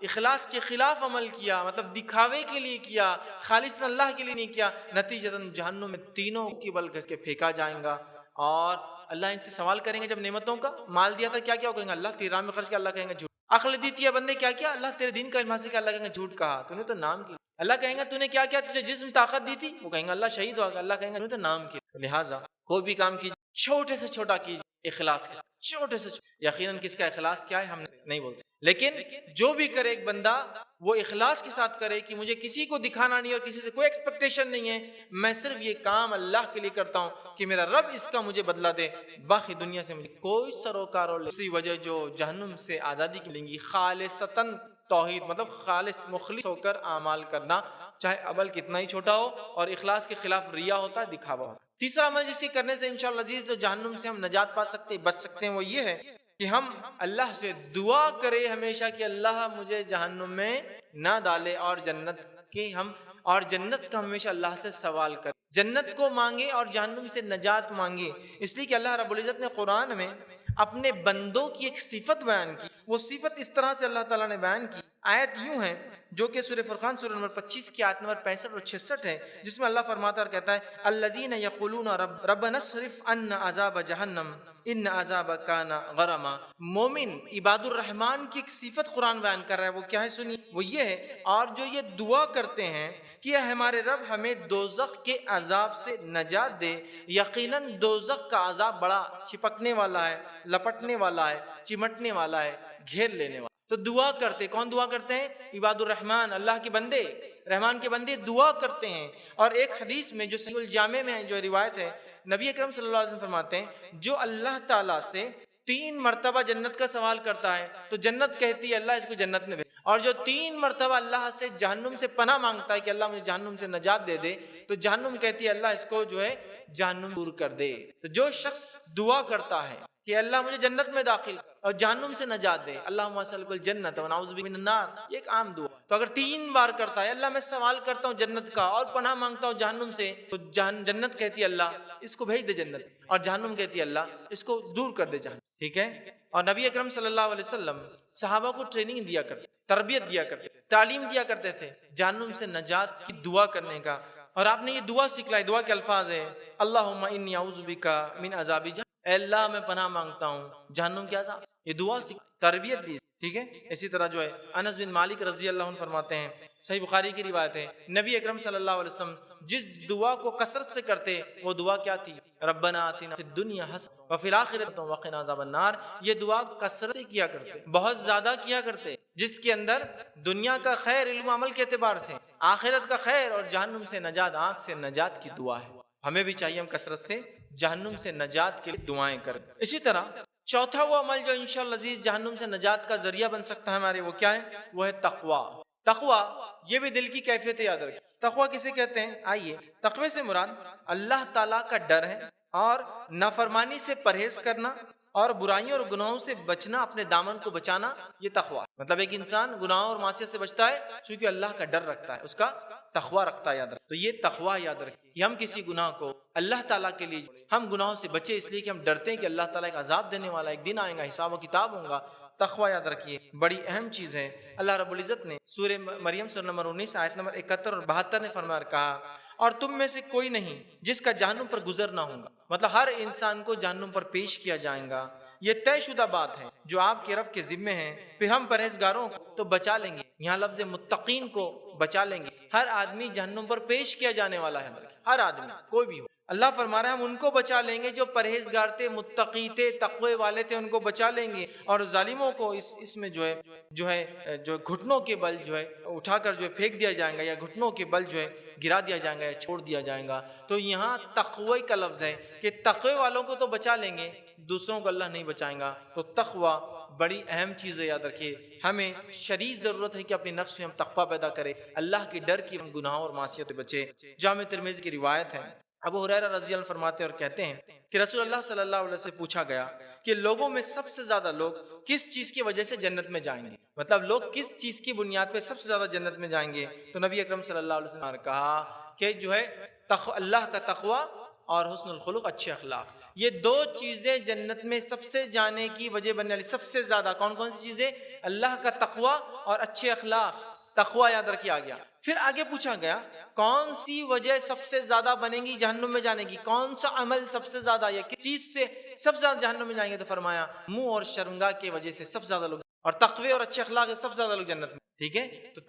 اخلاص کے خلاف عمل کیا، مطلب دکھاوے کے لیے کیا، خالص اللہ کے لیے نہیں کیا، نتیجتاً جہنم میں تینوں کی بل گھس کے پھینکا جائیں گا۔ اور اللہ ان سے سوال کریں گے جب نعمتوں کا، مال دیا تھا کیا کیا، وہ کہیں گے اللہ تیرے راہ میں خرچ کیا، اللہ کہیں گے جھوٹ۔ عقل دی تھی بندے کیا کیا، اللہ تیرے دین کا علم حاصل کیا، اللہ کہیں گے جھوٹ کہا، تو نے تو نام کیا۔ اللہ کہیں گا تو نے کیا کیا، تجھے جسم طاقت دی تھی، وہ کہیں گا اللہ شہید ہوا، اللہ کہیں گا تو نے تو نام کیا۔ لہٰذا کوئی بھی کام کیجیے چھوٹے سے چھوٹا کیجیے اخلاص کے ساتھ، چھوٹے سے یقیناً کس کا اخلاص کیا ہے ہم نہیں بولتے، لیکن جو بھی کرے ایک بندہ وہ اخلاص کے ساتھ کرے کہ مجھے کسی کو دکھانا نہیں اور کسی سے کوئی ایکسپیکٹیشن نہیں ہے، میں صرف یہ کام اللہ کے لیے کرتا ہوں کہ میرا رب اس کا مجھے بدلہ دے، باقی دنیا سے مجھے کوئی سروکار ہو۔ اسی وجہ جو جہنم سے آزادی کی ملیں گی خالصتاً توحید، مطلب خالص مخلص ہو کر اعمال کرنا، چاہے عمل کتنا ہی چھوٹا ہو، اور اخلاص کے خلاف ریا ہوتا ہے، دکھاوا ہوتا ہے۔ تیسرا عمل جس کے کرنے سے انشاءاللہ عزیز جو جہنم سے ہم نجات پا سکتے بچ سکتے ہیں، وہ یہ ہے کہ ہم اللہ سے دعا کرے ہمیشہ کہ اللہ مجھے جہنم میں نہ ڈالے، اور جنت کی اور جنت کا ہمیشہ اللہ سے سوال کرے، جنت کو مانگے اور جہنم سے نجات مانگے۔ اس لیے کہ اللہ رب العزت نے قرآن میں اپنے بندوں کی ایک صفت بیان کی، وہ صفت اس طرح سے اللہ تعالیٰ نے بیان کی، آیت یوں ہے جو کہ سورہ فرقان سورہ نمبر 25 کی آیت نمبر 65 اور 66 ہے، جس میں اللہ فرماتا اور کہتا ہے الذین یقولون ربنا اصرف عنا عذاب جہنم ان عذاب کان غراما۔ مومن عباد الرحمن کی ایک صفت قرآن بیان کر رہا ہے، وہ کیا ہے سنیے، وہ یہ ہے، اور جو یہ دعا کرتے ہیں کہ ہمارے رب ہمیں دوزخ کے عذاب سے نجات دے، یقیناً دوزخ کا عذاب بڑا چپکنے والا ہے، لپٹنے والا ہے، چمٹنے والا ہے، گھیر لینے والا۔ تو دعا کرتے، کون دعا کرتے ہیں؟ عباد الرحمن، اللہ کے بندے، رحمان کے بندے دعا کرتے ہیں۔ اور ایک حدیث میں جو صحیح الجامع میں جو روایت ہے، نبی اکرم صلی اللہ علیہ وسلم فرماتے ہیں جو اللہ تعالیٰ سے 3 مرتبہ جنت کا سوال کرتا ہے تو جنت کہتی ہے اللہ اس کو جنت میں بھیج، اور جو 3 مرتبہ اللہ سے جہنم سے پناہ مانگتا ہے کہ اللہ مجھے جہنم سے نجات دے دے، تو جہنم کہتی ہے اللہ اس کو جو ہے جہنم دور کر دے۔ تو جو شخص دعا کرتا ہے کہ اللہ مجھے جنت میں داخل کر اور جہنم سے نجات دے، اللہم اسألک الجنت ونعوذ بک من النار، یہ ایک عام دعا. تو اگر 3 بار کرتا ہے، اللہ میں سوال کرتا ہوں جنت کا اور پناہ مانگتا ہوں جہنم سے، تو جنت کہتی ہے اللہ اس کو بھیج دے جنت، اور جہنم کہتی ہے اللہ اس کو دور کر دے جہنم. ٹھیک ہے. اور نبی اکرم صلی اللہ علیہ وسلم صحابہ کو ٹریننگ دیا کرتے، تربیت دیا کرتے، تعلیم دیا کرتے تھے جہنم سے نجات کی دعا کرنے کا. اور آپ نے یہ دعا سکھلائی. دعا کے الفاظ ہیں اللہم انی اعوذ بک من عذاب جہنم، اے اللہ میں پناہ مانگتا ہوں جہنم کے عذاب. یہ دعا تربیت دی. ٹھیک ہے. اسی طرح جو ہے انس بن مالک رضی اللہ عنہ فرماتے ہیں، صحیح بخاری کی روایت ہے، نبی اکرم صلی اللہ علیہ وسلم جس دعا کو کثرت سے کرتے وہ دعا کیا تھی؟ ربنا آتنا فی الدنیا حسنہ وفی الآخرۃ وقنا عذاب النار. یہ دعا کثرت سے کیا کرتے، بہت زیادہ کیا کرتے، جس کے اندر دنیا کا خیر علم و عمل کے اعتبار سے، آخرت کا خیر اور جہنم سے نجات، آنکھ سے نجات کی دعا ہے. ہمیں بھی چاہیے ہم کثرت سے جہنم سے نجات کے لیے دعائیں کریں. اسی طرح چوتھا وہ عمل جو انشاءاللہ عزیز جہنم سے نجات کا ذریعہ بن سکتا ہے ہمارے، وہ کیا ہے؟ وہ ہے تقوی. تقوی یہ بھی دل کی کیفیت یاد رکھیں. تقوی کسے کہتے ہیں؟ آئیے، تقوی سے مراد اللہ تعالیٰ کا ڈر ہے اور نافرمانی سے پرہیز کرنا اور برائیوں اور گناہوں سے بچنا، اپنے دامن کو بچانا، یہ تقوی. مطلب ایک انسان گناہوں اور معصیت سے بچتا ہے چونکہ اللہ کا ڈر رکھتا ہے، اس کا تقوی رکھتا ہے. یاد رکھ. تو یہ تقوی یاد رکھیں کہ ہم کسی گناہ کو اللہ تعالیٰ کے لیے، ہم گناہوں سے بچے اس لیے کہ ہم ڈرتے ہیں کہ اللہ تعالیٰ ایک عذاب دینے والا، ایک دن آئے گا، حساب و کتاب ہوگا. تقوی یاد رکھیے بڑی اہم چیز ہے. اللہ رب العزت نے سورہ مریم سورہ نمبر 19 آیت نمبر 71 اور 72 نے فرمایا کہا، اور تم میں سے کوئی نہیں جس کا جہنم پر گزر نہ ہوگا. مطلب ہر انسان کو جہنم پر پیش کیا جائے گا. یہ طے شدہ بات ہے جو آپ کے رب کے ذمے ہیں. پھر ہم پرہیزگاروں کو تو بچا لیں گے، یہاں لفظ متقین کو بچا لیں گے. ہر آدمی جہنم پر پیش کیا جانے والا ہے، ہر آدمی کوئی بھی ہو. اللہ فرما رہا ہے ہم ان کو بچا لیں گے جو پرہیزگار تھے، متقی تھے، تقوی والے تھے، ان کو بچا لیں گے. اور ظالموں کو اس میں جو ہے گھٹنوں کے بل جو ہے اٹھا کر جو ہے پھینک دیا جائے گا، یا گھٹنوں کے بل جو ہے گرا دیا جائے گا یا چھوڑ دیا جائے گا. تو یہاں تقوی کا لفظ ہے کہ تقوی والوں کو تو بچا لیں گے، دوسروں کو اللہ نہیں بچائیں گا. تو تقوی بڑی اہم چیز ہے. یاد رکھیے ہمیں شدید ضرورت ہے کہ اپنے نفس میں ہم تقوی پیدا کریں، اللہ کے ڈر کی، ہم گناہوں اور معصیت سے بچے. جامع ترمذی کی روایت ہے، ابو ہریرہ رضی اللہ عنہ فرماتے اور کہتے ہیں کہ رسول اللہ صلی اللہ علیہ وسلم سے پوچھا گیا کہ لوگوں میں سب سے زیادہ لوگ کس چیز کی وجہ سے جنت میں جائیں گے؟ مطلب لوگ کس چیز کی بنیاد پہ سب سے زیادہ جنت میں جائیں گے؟ تو نبی اکرم صلی اللہ علیہ وسلم نے کہا کہ جو ہے اللہ کا تقوی اور حسن الخلق، اچھے اخلاق. یہ 2 چیزیں جنت میں سب سے جانے کی وجہ بننے والی. سب سے زیادہ کون کون سی چیزیں؟ اللہ کا تقوی اور اچھے اخلاق. تقوی یاد رکھیے آ گیا. پھر آگے پوچھا گیا کون سی وجہ سب سے زیادہ بنے گی جہنم میں جانے کی؟ کون سا عمل سب سے زیادہ، یا کس چیز سے سب سے زیادہ جہنم میں جائیں گے؟ تو فرمایا منہ اور شرمگاہ کی وجہ سے سب سے زیادہ لوگ، اور تقوی اور اچھے اخلاق سے سب سے زیادہ لوگ جنت میں. ٹھیک ہے. تو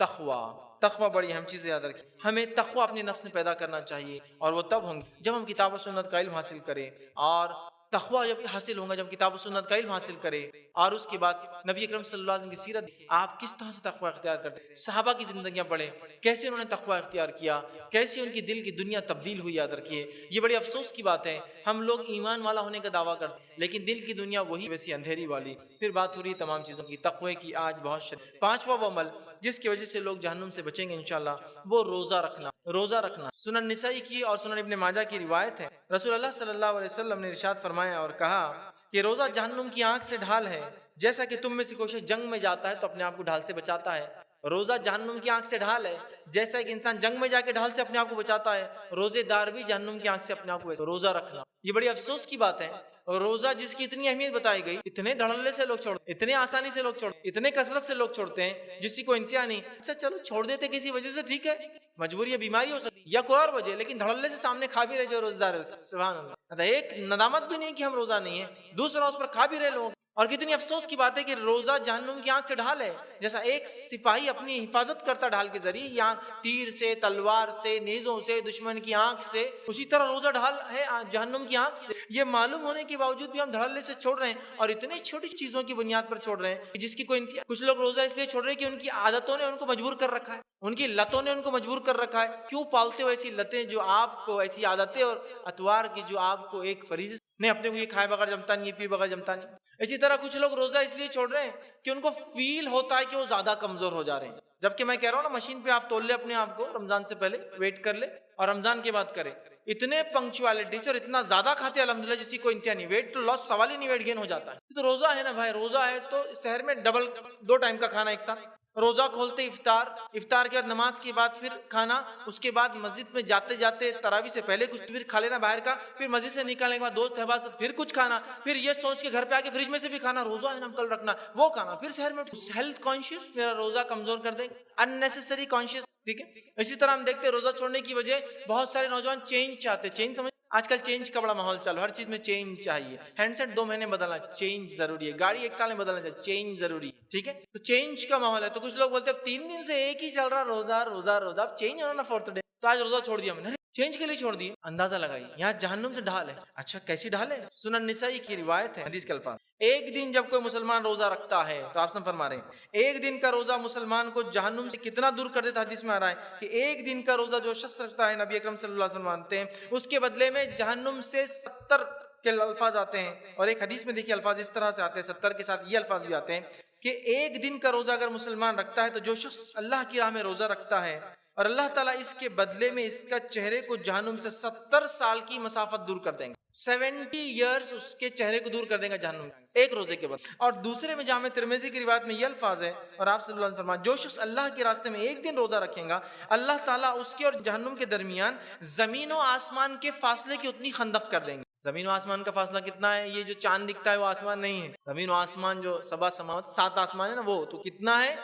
تقوی بڑی اہم چیز یاد رکھیں. ہمیں تقوی اپنے نفس میں پیدا کرنا چاہیے، اور وہ تب ہوں گی جب ہم کتاب و سنت کا علم حاصل کریں. اور تقوی جب حاصل ہوگا جب کتاب و سنت کا علم حاصل کرے، اور اس کے بعد نبی اکرم صلی اللہ علیہ وسلم کی سیرت، آپ کس طرح سے تقوی اختیار کرتے، صحابہ کی زندگیاں پڑھیں کیسے انہوں نے تقوی اختیار کیا، کیسے ان کی دل کی دنیا تبدیل ہوئی. یاد رکھیے یہ بڑی افسوس کی بات ہے، ہم لوگ ایمان والا ہونے کا دعویٰ کرتے ہیں لیکن دل کی دنیا وہی ویسی اندھیری والی. پھر بات ہو رہی تمام چیزوں کی، تقوی کی آج بہت پانچواں وہ عمل جس کی وجہ سے لوگ جہنم سے بچیں گے انشاءاللہ، وہ روزہ رکھنا. روزہ رکھنا سنن نسائی کی اور سنن ابن ماجہ کی روایت ہے. رسول اللہ صلی اللہ علیہ وسلم نے ارشاد فرمایا اور کہا کہ روزہ جہنم کی آنکھ سے ڈھال ہے. جیسا کہ تم میں سے کوئی شخص جنگ میں جاتا ہے تو اپنے آپ کو ڈھال سے بچاتا ہے، روزہ جہنم کی آنکھ سے ڈھال ہے. جیسا ایک انسان جنگ میں جا کے ڈھال سے اپنے آپ کو بچاتا ہے، روزے دار بھی جہنم کی آنکھ سے اپنے آپ کو. روزہ رکھنا یہ بڑی افسوس کی بات ہے. روزہ جس کی اتنی اہمیت بتائی گئی، اتنے دھڑلے سے لوگ چھوڑتے، اتنے آسانی سے لوگ چھوڑتے، اتنے کثرت سے لوگ چھوڑتے ہیں جس کی کوئی انتہا نہیں. اچھا چلو چھوڑ دیتے کسی وجہ سے، ٹھیک ہے، مجبوری یا بیماری ہو سکتی یا کوئی اور وجہ، لیکن دھڑلے سے سامنے کھا بھی رہے جو روزدار ہے. سبحان اللہ. ایک ندامت بھی نہیں کہ ہم روزہ نہیں ہے، دوسرا اس پر کھا بھی رہے لوگ. اور کتنی افسوس کی بات ہے کہ روزہ جہنم کی آنکھ سے ڈھال ہے. جیسا ایک سپاہی اپنی حفاظت کرتا ڈھال کے ذریعے، یا تیر سے، تلوار سے، نیزوں سے، دشمن کی آنکھ سے، اسی طرح روزہ ڈھال ہے جہنم کی آنکھ سے. یہ معلوم ہونے کے باوجود بھی ہم دھڑلے سے چھوڑ رہے ہیں، اور اتنی چھوٹی چیزوں کی بنیاد پر چھوڑ رہے ہیں جس کی کوئی انتہا. کچھ لوگ روزہ اس لیے چھوڑ رہے ہیں کہ ان کی عادتوں نے ان کو مجبور کر رکھا ہے، ان کی لتوں نے ان کو مجبور کر رکھا ہے. کیوں پالتے ہو ایسی لتیں جو آپ کو، ایسی عادتیں اور اطوار کی جو آپ کو ایک فریضے نہیں، اپنے کو یہ کھائے بغیر جمتا نہیں، یہ پی بغیر جمتا نہیں. اسی طرح کچھ لوگ روزہ اس لیے چھوڑ رہے ہیں کہ ان کو فیل ہوتا ہے کہ وہ زیادہ کمزور ہو جا رہے ہیں. جبکہ میں کہہ رہا ہوں نا، مشین پہ آپ تول لے اپنے آپ کو، رمضان سے پہلے ویٹ کر لے اور رمضان کے بعد کرے. اتنے پنکچوالٹی سے اور اتنا زیادہ کھاتے ہیں الحمدللہ جس کی کوئی انتہا نہیں. ویٹ تو لاس سوال ہی نہیں, ویٹ گین ہو جاتا ہے. تو روزہ ہے نا بھائی, روزہ ہے تو شہر میں ڈبل 2 ٹائم کا کھانا ایک ساتھ. روزہ کھولتے افطار, افطار کے بعد نماز کے بعد پھر کھانا, اس کے بعد مسجد میں جاتے جاتے تراویح سے پہلے کچھ پھر کھا لینا باہر کا, پھر مسجد سے نکالنے کے بعد دوست احباب سے پھر کچھ کھانا, پھر یہ سوچ کے گھر پہ آ کے فریج میں سے بھی کھانا, روزہ ہے نا کل رکھنا, وہ کھانا, پھر شہر میں ہیلتھ کانشیس, میرا روزہ کمزور کر دیں گے, اننیسیسری کانشیس. ٹھیک ہے. اسی طرح ہم دیکھتے ہیں روزہ چھوڑنے کی وجہ بہت سارے نوجوان چینج چاہتے ہیں. چینج سمجھ, آج کل چینج کا بڑا ماحول چلو, ہر چیز میں چینج چاہیے. ہینڈ سیٹ 2 مہینے بدلنا, چینج ضروری ہے. گاڑی 1 سال میں بدلنا چاہیے, چینج ضروری ہے. ٹھیک ہے. تو چینج کا ماحول ہے. تو کچھ لوگ بولتے ہیں 3 دن سے ایک ہی چل رہا روزہ روزہ روزہ, اب چینج ہونا نا 4تھ ڈے, تو آج روزہ چھوڑ دیا میں نے, چینج کے لیے چھوڑ دیے. اندازہ لگائیے یہاں جہنم سے ڈھال ہے. اچھا کیسی ڈھال ہے؟ سنن نسائی کی روایت ہے, حدیث کے الفاظ, ایک دن جب کوئی مسلمان روزہ رکھتا ہے تو آپ فرما رہے ہیں ایک دن کا روزہ مسلمان کو جہنم سے کتنا دور کر دیتا ہے. حدیث میں آ رہا ہے کہ ایک دن کا روزہ جو شخص رکھتا ہے, نبی اکرم صلی اللہ علیہ وسلم مانتے ہیں, اس کے بدلے میں جہنم سے 70 کے الفاظ آتے ہیں. اور ایک حدیث میں دیکھیے الفاظ اس طرح سے آتے ہیں, 70 کے ساتھ یہ الفاظ بھی آتے ہیں کہ ایک دن کا روزہ اگر مسلمان رکھتا ہے تو جو شخص اللہ کی راہ میں روزہ رکھتا ہے اور اللہ تعالیٰ اس کے بدلے میں اس کا چہرے کو جہنم سے 70 سال کی مسافت دور کر دیں گے. 70 ایئرس اس کے چہرے کو دور کر دیں گا جہنم ایک روزے کے بعد. اور دوسرے میں جامع ترمذی کی روایت میں یہ الفاظ ہے, اور آپ صلی اللہ علیہ وسلم, جو شخص اللہ کے راستے میں ایک دن روزہ رکھے گا اللہ تعالیٰ اس کے اور جہنم کے درمیان زمین و آسمان کے فاصلے کی اتنی خندق کر دیں گے. زمین و آسمان کا فاصلہ کتنا ہے؟ یہ جو چاند دکھتا ہے وہ آسمان نہیں ہے. زمین و آسمان جو 7 سماوات 7 آسمان ہے نا, وہ تو کتنا ہے؟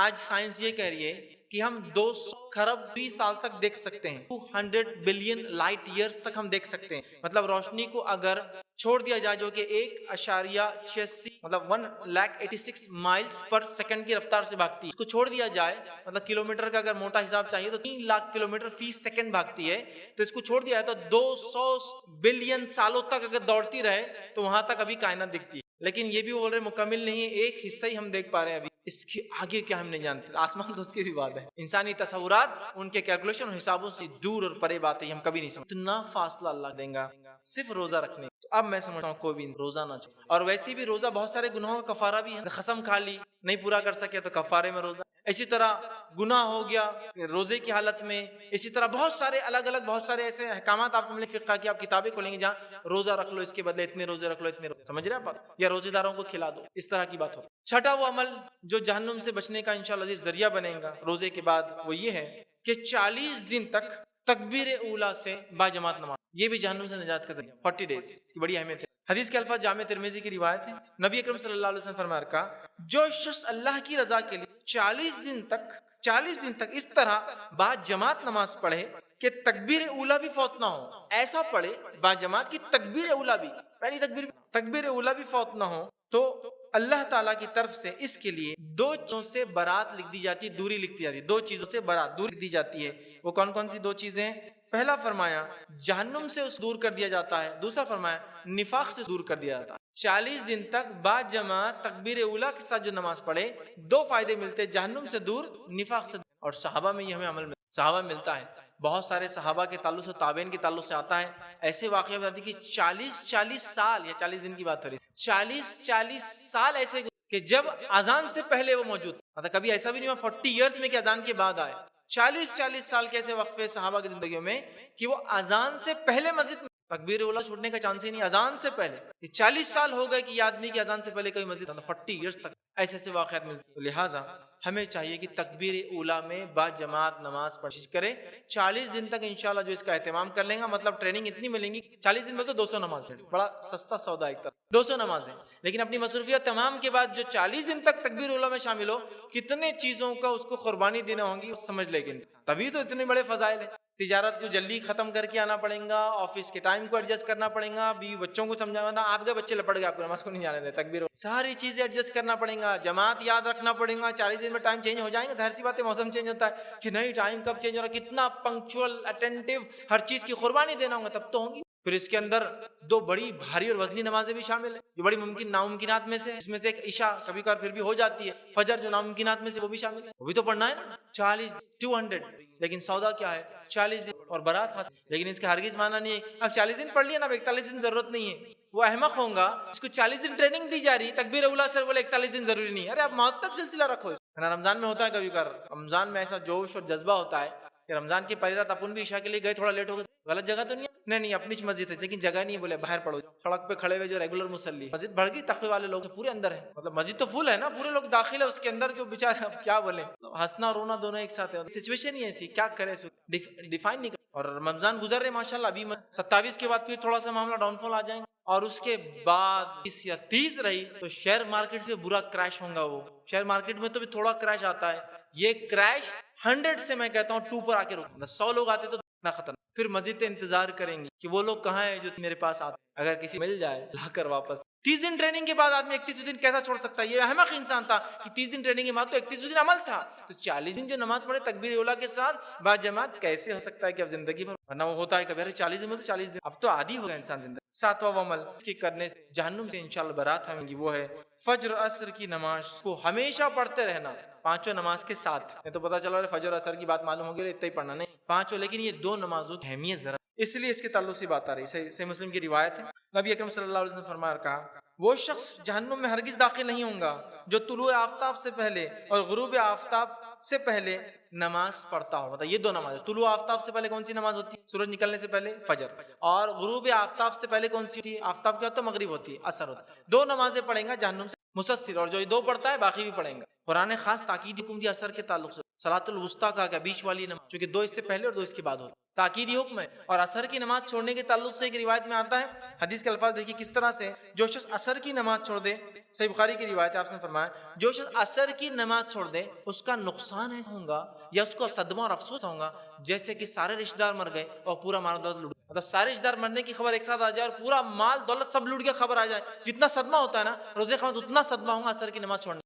آج سائنس یہ کہہ رہی ہے کہ ہم 200 کھرب 20 سال تک دیکھ سکتے ہیں. 200 بلین لائٹ ایئرز تک ہم دیکھ سکتے ہیں. مطلب روشنی کو اگر چھوڑ دیا جائے جو کہ 1.86 مطلب 186 مائلز پر سیکنڈ کی رفتار سے بھاگتی ہے, اس کو چھوڑ دیا جائے, مطلب کلومیٹر کا اگر موٹا حساب چاہیے تو 3 لاکھ کلومیٹر فی سیکنڈ بھاگتی ہے, تو اس کو چھوڑ دیا جائے تو 200 بلین سالوں تک اگر دوڑتی رہے تو وہاں تک ابھی کائنات دکھتی ہے. لیکن یہ بھی بول رہے مکمل نہیں ہے, ایک حصہ ہی ہم دیکھ پا رہے ہیں ابھی, اس کے آگے کیا ہم نہیں جانتے. آسمان تو اس کی بھی بات ہے, انسانی تصورات ان کے کیلکولیشن اور حسابوں سے دور اور پرے بات ہے, ہم کبھی نہیں سمجھ. اتنا فاصلہ اللہ دیں گا صرف روزہ رکھنے. تو اب میں سمجھتا ہوں کوئی بھی روزہ نہ چھوڑے. اور ویسے بھی روزہ بہت سارے گناہوں کا کفارہ بھی ہے. قسم کھا لی نہیں پورا کر سکے تو کفارے میں روزہ. اسی طرح گناہ ہو گیا روزے کی حالت میں. اسی طرح بہت سارے الگ الگ بہت سارے ایسے احکامات آپ کو ملے فقہ کی, آپ کتابیں کھولیں گے جہاں روزہ رکھ لو اس کے بدلے اتنے روزے رکھ لو, اتنے روزے, سمجھ رہے ہیں آپ, یا روزے داروں کو کھلا دو, اس طرح کی بات ہو. چھٹا وہ عمل جو جہنم سے بچنے کا انشاءاللہ ذریعہ بنے گا روزے کے بعد, وہ یہ ہے کہ 40 دن تک تکبیر اولا سے با جماعت نماز, یہ بھی جہنم سے نجات کا ذریعہ. 40 days اس کی بڑی اہمیت ہے. حدیث کے الفاظ جامع ترمذی کی روایت ہے, نبی اکرم صلی اللہ علیہ وسلم فرمایا کا جو شخص اللہ کی رضا کے لیے 40 دن تک اس طرح با جماعت نماز پڑھے کہ تکبیر اولا بھی فوت نہ ہو, ایسا پڑھے با جماعت کی تکبیر اولا بھی, پہلی تکبیر اولا بھی فوت نہ ہو, تو اللہ تعالیٰ کی طرف سے اس کے لیے 2 چیزوں سے برات لکھ دی جاتی ہے, دوری لکھ دی جاتی ہے. 2 چیزوں سے برات دوری دی جاتی ہے. وہ کون کون سی 2 چیزیں ہیں؟ پہلا فرمایا جہنم سے اس دور کر دیا جاتا ہے, دوسرا فرمایا نفاق سے دور کر دیا جاتا ہے. 40 دن تک با جماعت تکبیر اولا کے ساتھ جو نماز پڑھے 2 فائدے ملتے, جہنم سے دور, نفاق سے دور. اور صحابہ میں یہ ہمیں عمل صحابہ ملتا ہے. بہت سارے صحابہ کے تعلق سے, تابعین کے تعلق سے آتا ہے ایسے واقعہ بتاتی کہ 40 سال یا 40 دن کی بات ہو رہی, 40 سال ایسے کہ جب اذان سے پہلے وہ موجود, مطلب کبھی ایسا بھی نہیں ہوا 40 ایئرز میں کہ اذان کے بعد آئے. 40 سال کے ایسے وقفے صحابہ کی زندگیوں میں کہ وہ اذان سے پہلے مسجد میں, تکبیر اولا چھوڑنے کا چانس ہی نہیں, اذان سے پہلے. یہ 40 سال ہو گئے کہ یاد نہیں کہ اذان سے پہلے کوئی مسجد, 40 ایئرز تک ایسے واقعات ملتے. تو لہٰذا ہمیں چاہیے کہ تکبیر اولا میں با جماعت نماز کوشش کریں. 40 دن تک انشاءاللہ جو اس کا اہتمام کر لیں گا, مطلب ٹریننگ اتنی ملیں گی. 40 دن میں تو 200 نمازیں, بڑا سستا سودا ایک طرح, 200 نمازیں, لیکن اپنی مصروفیت تمام کے بعد جو 40 دن تک تکبیر اولا میں شامل ہو, کتنے چیزوں کا اس کو قربانی دینا ہوں گی سمجھ لے گی. تبھی تو اتنے بڑے فضائل ہیں. تجارت کو جلدی ختم کر کے آنا پڑے گا, آفس کے ٹائم کو ایڈجسٹ کرنا پڑے گا, بیوی بچوں کو سمجھانا, آپ کے بچے لپٹ گئے آپ کو نماز کو نہیں جانے دیں, تکبیر ساری چیزیں ایڈجسٹ کرنا پڑے گا, جماعت یاد رکھنا پڑے گا. 40 دن میں ٹائم چینج ہو جائیں گے, ظاہر سی بات ہے موسم چینج ہوتا ہے کہ نہیں ٹائم کب چینج ہو رہا ہے, کتنا پنکچوئل اٹینٹیو, ہر چیز کی قربانی دینا ہوگا تب تو ہوگی. پھر اس کے اندر 2 بڑی بھاری اور وزنی نمازیں بھی شامل ہیں جو بڑی ناممکنات میں سے, اس میں سے ایک عشاء کبھی کبھار پھر بھی ہو جاتی ہے, فجر جو ناممکنات میں سے وہ بھی شامل ہے, وہ بھی تو پڑھنا ہے نا. 200 لیکن سودا کیا ہے 40 دن اور برات حاصل, لیکن اس کا ہرگز معنی نہیں ہے اب 40 دن پڑھ لیا نا, اب 41 دن ضرورت نہیں ہے. وہ احمق ہوں گا اس کو 40 دن ٹریننگ دی جا رہی, تکبیر اولا سے بولے 41 دن ضروری نہیں ہے. ارے اب موت تک سلسلہ رکھو. رمضان میں ہوتا ہے کبھی کبھار, رمضان میں ایسا جوش اور جذبہ ہوتا ہے کہ رمضان کی پہلی رات اپن بھی عشاء کے لیے گئے, تھوڑا لیٹ ہو گئے, غلط جگہ تو نہیں ہے, نہیں اپنی مسجد ہے لیکن جگہ نہیں ہے، بولے باہر پڑھو، سڑک پہ کھڑے ہوئے جو ریگولر مسلی، مسجد بڑھ گئی، تقوی والے لوگ پورے اندر ہیں، مطلب مسجد تو فل ہے نا، پورے لوگ داخل ہے اس کے اندر، جو بیچارے اب کیا بولے، ہنسنا رونا دونوں ایک ساتھ ہے، سچویشن ہی ایسی، کیا کرے، ڈیفائن نہیں کر۔ اور رمضان گزر رہے ماشاءاللہ، ابھی 27 کے بعد پھر تھوڑا سا معاملہ ڈاؤن فال آ جائیں گا، اور اس کے بعد 20 یا 30 رہی تو شیئر مارکیٹ سے برا کریش ہوگا، وہ شیئر مارکیٹ میں تو بھی تھوڑا کریش آتا ہے، یہ کریش 100 سے میں کہتا ہوں 2 پر آ کے رکا، 100 لوگ آتے تو نہ ختم، پھر مزید انتظار کریں گے کہ وہ لوگ کہاں ہیں جو میرے پاس آتے، اگر کسی مل جائے لا کر واپس۔ 30 دن ٹریننگ کے بعد آدمی 31 دن کیسا چھوڑ سکتا ہے؟ یہ احمق انسان تھا کہ 30 دن ٹریننگ کے بعد تو 31 دن عمل تھا، تو 40 دن جو نماز پڑھے تکبیر اولیٰ کے ساتھ با جماعت، کیسے ہو سکتا ہے کہ اب زندگی بھر، ورنہ وہ ہوتا ہے کبھی 40 دن میں تو 40 دن، اب تو عادی ہو گیا انسان زندگی۔ 7واں عمل اس کے کرنے سے جہنم سے انشاءاللہ برات ہمیں گی، وہ ہے فجر عصر کی نماز کو ہمیشہ پڑھتے رہنا، 5 نماز کے ساتھ۔ یہ تو پتا چلا فجر عصر کی بات معلوم ہو گئی، اتنا ہی پڑھنا نہیں 5، لیکن یہ 2 نمازوں کی اہمیت ذرا، اس لیے اس کے تعلق سے بات آ رہی ہے، صحیح مسلم کی روایت ہے، نبی اکرم صلی اللہ علیہ وسلم نے فرمایا، کہا وہ شخص جہنم میں ہرگز داخل نہیں ہوں گا جو طلوع آفتاب سے پہلے اور غروب آفتاب سے پہلے نماز پڑھتا ہو۔ مطلب یہ 2 نماز، طلوع آفتاب سے پہلے کون سی نماز ہوتی ہے؟ سورج نکلنے سے پہلے فجر، اور غروب آفتاب سے پہلے کون سی ہوتی ہے؟ آفتاب کیا ہوتا ہے؟ مغرب ہوتی ہے، عصر ہوتا ہے۔ 2 نمازیں پڑھیں گا جہنم سے مسلسل، اور جو یہ 2 پڑھتا ہے باقی بھی پڑھیں گا۔ قرآن نے خاص تاکید حکم دیا عصر کے تعلق سے، صلاۃ الوسطیٰ کہا گیا، بیچ والی نماز، چونکہ 2 اس سے پہلے اور 2 اس کے بعد ہوتی ہے، تاکیدی حکم ہے۔ اور عصر کی نماز چھوڑنے کے تعلق سے ایک روایت میں آتا ہے، حدیث کے الفاظ دیکھیے کس طرح سے، جو شخص عصر کی نماز چھوڑ دے، صحیح بخاری کی روایت ہے، آپ نے فرمایا جو شخص عصر کی نماز چھوڑ دے اس کا نقصان ایسا ہوگا یا اس کو صدمہ اور افسوس ہوگا جیسے کہ سارے رشتہ دار مر گئے اور پورا مال دولت لوٹ، مطلب سارے رشتہ دار مرنے کی خبر ایک ساتھ آ جائے اور پورا مال دولت سب لوٹ کے خبر آ جائے، جتنا صدمہ ہوتا ہے نا روزے قیامت اتنا صدمہ ہوگا عصر کی نماز چھوڑنے۔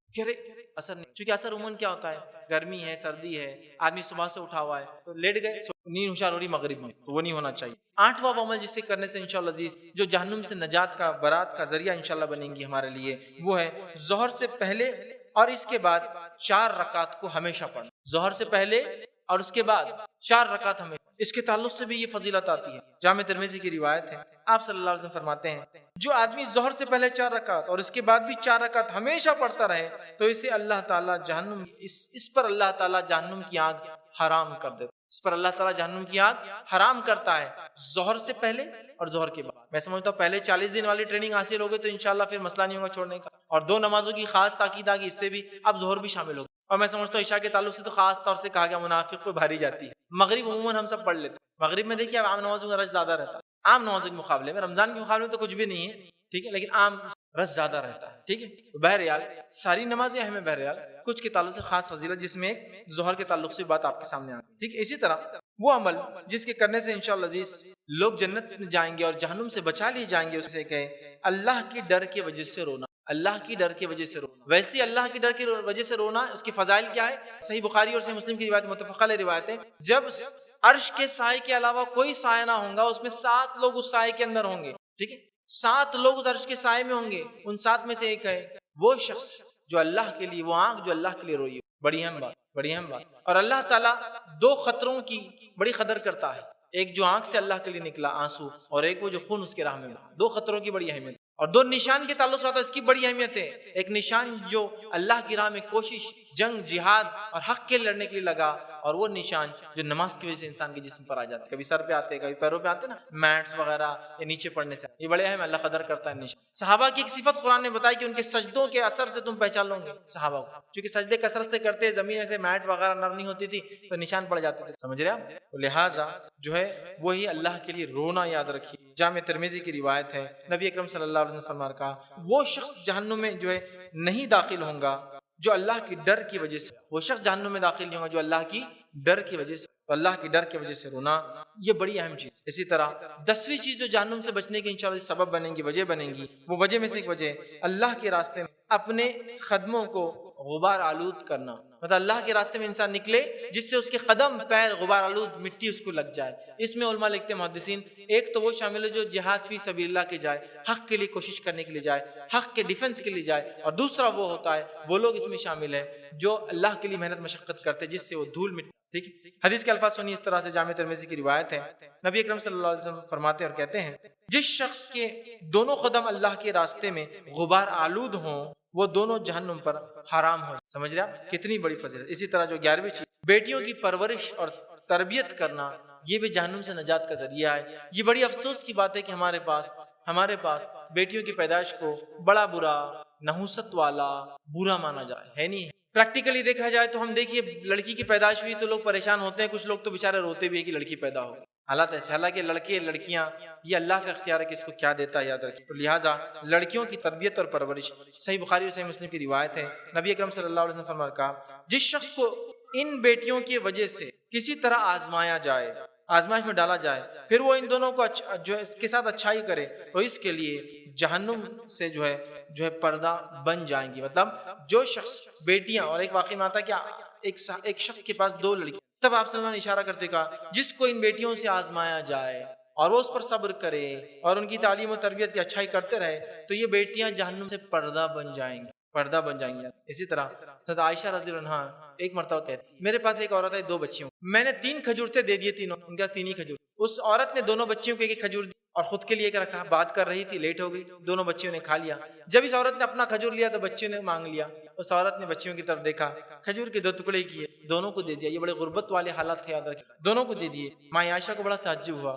اثر نہیں، چونکہ اثر عموماً کیا ہوتا ہے، گرمی ہے، سردی ہے، آدمی صبح سے اٹھا ہوا ہے تو لیٹ گئے، نیند ہوشیار ہو رہی مغرب میں، تو وہ نہیں ہونا چاہیے۔ 8واں عمل جس سے کرنے سے انشاءاللہ عزیز جو جہنم سے نجات کا، برات کا ذریعہ انشاءاللہ بنیں گی ہمارے لیے، وہ ہے ظہر سے پہلے اور اس کے بعد 4 رکعت کو ہمیشہ پڑھنا، ظہر سے پہلے اور اس کے بعد 4 رکعت ہمیں، اس کے تعلق سے بھی یہ فضیلت آتی ہے، جامع ترمذی کی روایت ہے، آپ صلی اللہ علیہ وسلم فرماتے ہیں جو آدمی ظہر سے پہلے 4 رکعت اور اس کے بعد بھی 4 رکعت ہمیشہ پڑھتا رہے تو اسے اللہ تعالیٰ جہنم، اس پر اللہ تعالیٰ جہنم کی آگ حرام کر دیتا، اس پر اللہ تعالیٰ جہنم کی آگ حرام کرتا ہے، ظہر سے پہلے اور ظہر کے بعد۔ میں سمجھتا ہوں پہلے 40 دن والی ٹریننگ حاصل ہوگی تو انشاءاللہ پھر مسئلہ نہیں ہوگا چھوڑنے کا، اور 2 نمازوں کی خاص تاکید آ گئی، اس سے بھی اب ظہر بھی شامل ہوگا، اور میں سمجھتا ہوں عشاء کے تعلق سے تو خاص طور سے کہا گیا منافق پہ بھاری جاتی ہے، مغرب عموماً ہم سب پڑھ لیتے ہیں، مغرب میں دیکھیے عام نمازوں کا رش زیادہ رہتا ہے، عام نمازوں کے مقابلے میں، رمضان کے مقابلے میں تو کچھ بھی نہیں ہے، ٹھیک ہے، لیکن عام رش زیادہ رہتا ہے، ٹھیک ہے۔ بہرحال ساری نمازیں اہم ہیں، بہرحال کچھ کے تعلق سے خاص فضیلت جس میں ایک ظہر کے تعلق سے بات آپ کے سامنے آ گئی، ٹھیک ہے۔ اسی طرح وہ عمل جس کے کرنے سے انشاءاللہ عزیز لوگ جنت میں جائیں گے اور جہنم سے بچا لیے جائیں گے، اسے کہ اللہ کی ڈر کی وجہ سے رونا، اللہ کی ڈر کی وجہ سے رونا، ویسے اللہ کی ڈر کی وجہ سے رونا، اس کی فضائل کیا ہے؟ صحیح بخاری اور صحیح مسلم کی روایت، متفق علیہ روایت ہے، جب عرش کے سائے کے علاوہ کوئی سایہ نہ ہوگا، اس میں 7 لوگ اس سائے کے اندر ہوں گے، ٹھیک ہے، 7 لوگ اس عرش کے سائے میں ہوں گے، ان 7 میں سے ایک ہے وہ شخص جو اللہ کے لیے، وہ آنکھ جو اللہ کے لیے روئی، بڑی اہم بات، بڑی اہم بات۔ اور اللہ تعالیٰ 2 خطروں کی بڑی قدر کرتا ہے، ایک جو آنکھ سے اللہ کے لیے نکلا آنسو، اور ایک وہ جو خون اس کے راہ میں بہا، 2 خطروں کی بڑی اہمیت، اور 2 نشان کے تعلق سے اس کی بڑی اہمیت ہے، ایک نشان جو اللہ کی راہ میں کوشش، جنگ، جہاد اور حق کے لڑنے کے لیے لگا، اور وہ نشان جو نماز کی وجہ سے انسان کے جسم پر آ جاتے ہیں، کبھی سر پہ آتے ہیں، کبھی پیروں پہ آتے ہیں نا، میٹس وغیرہ یا نیچے پڑنے سے، یہ بڑے اہم، اللہ قدر کرتا ہے نشان۔ صحابہ کی ایک صفت قرآن نے بتائی کہ ان کے سجدوں کے اثر سے تم پہچان لو گے صحابہ کو، کیونکہ سجدے کثرت سے کرتے، زمین ایسے میٹ وغیرہ نرم نہیں ہوتی تھی تو نشان پڑ جاتے تھے، سمجھ رہے آپ؟ تو لہٰذا جو ہے وہی اللہ کے لیے رونا یاد رکھیے، جامع ترمذی کی روایت ہے، نبی اکرم صلی اللہ علیہ وسلم فرمایا، کہا وہ شخص جہنم میں جو ہے نہیں داخل ہوگا جو اللہ کی ڈر کی وجہ سے، وہ شخص جہنم میں داخل نہیں ہوگا جو اللہ کی ڈر کی وجہ سے، تو اللہ کی ڈر کی وجہ سے رونا یہ بڑی اہم چیز۔ اسی طرح 10ویں چیز جو جہنم سے بچنے کی انشاءاللہ سبب بنے گی، وجہ بنے گی، وہ وجہ میں سے ایک وجہ اللہ کے راستے میں اپنے قدموں کو غبار آلود کرنا، مطلب اللہ کے راستے میں انسان نکلے جس سے اس کے قدم پیر غبار آلود مٹی اس کو لگ جائے۔ اس میں علماء لکھتے ہیں محدثین، ایک تو وہ شامل ہے جو جہاد فی سبیل اللہ کے جائے، حق کے لیے کوشش کرنے کے لیے جائے، حق کے ڈیفنس کے لیے جائے، اور دوسرا وہ ہوتا ہے وہ لوگ اس میں شامل ہیں جو اللہ کے لیے محنت مشقت کرتے جس سے وہ دھول مٹی، ٹھیک ہے۔ حدیث کے الفاظ سنی اس طرح سے، جامع ترمذی کی روایت ہے، نبی اکرم صلی اللہ علیہ وسلم فرماتے ہیں اور کہتے ہیں جس شخص کے دونوں قدم اللہ کے راستے میں غبار آلود ہوں وہ دونوں جہنم پر حرام ہو، سمجھ رہے آپ کتنی بڑی فضیلت۔ اسی طرح جو 11ویں چیز، بیٹیوں کی پرورش اور تربیت کرنا یہ بھی جہنم سے نجات کا ذریعہ ہے۔ یہ بڑی افسوس کی بات ہے کہ ہمارے پاس بیٹیوں کی پیدائش کو بڑا برا، نحوست والا، برا مانا جائے، ہے نہیں ہے۔ پریکٹیکلی دیکھا جائے تو ہم دیکھیے لڑکی کی پیدائش ہوئی تو لوگ پریشان ہوتے ہیں، کچھ لوگ تو بیچارے روتے بھی ہیں کہ لڑکی پیدا ہو۔ حالات ایسے، حالانکہ لڑکے لڑکیاں یہ اللہ کا اختیار ہے کہ اس کو کیا دیتا ہے، یاد رکھیں۔ تو لہٰذا لڑکیوں کی تربیت اور پرورش، صحیح بخاری اور صحیح مسلم کی روایت ہے، نبی اکرم صلی اللہ علیہ وسلم نے فرمایا، کہا جس شخص کو ان بیٹیوں کی وجہ سے کسی طرح آزمایا جائے، آزمائش میں ڈالا جائے، پھر وہ ان دونوں کو جو اس کے ساتھ اچھائی کرے تو اس کے لیے جہنم سے جو ہے پردہ بن جائیں گی۔ مطلب جو شخص بیٹیاں، اور ایک واقعہ میں آتا ہے کہ ایک شخص کے پاس 2 لڑکی، تب آپ صلی اللہ علیہ وسلم نے اشارہ کرتے کہا جس کو ان بیٹیوں سے آزمایا جائے اور وہ اس پر صبر کرے اور ان کی تعلیم و تربیت کی اچھائی کرتے رہے تو یہ بیٹیاں جہنم سے پردہ بن جائیں گی۔ اسی طرح حضرت عائشہ رضی اللہ عنہا ایک مرتبہ کہتی، میرے پاس ایک عورت ہے، 2 بچیوں، میں نے 3 کھجور تھے، دے دیے تینوں، ان کا 3 ہی کھجور۔ اس عورت نے دونوں بچیوں کو ایک کھجور دی اور خود کے لیے رکھا، بات کر رہی تھی، لیٹ ہو گئی، دونوں بچیوں نے کھا لیا۔ جب اس عورت نے اپنا کھجور لیا تو بچیوں نے مانگ لیا، اس عورت نے بچیوں کی طرف دیکھا، کھجور کے 2 ٹکڑے کیے، دونوں کو دے دیا۔ یہ بڑے غربت والے حالات تھے، یاد رکھیں، دونوں کو دے دیے۔ ماں عائشہ کو بڑا تعجب ہوا،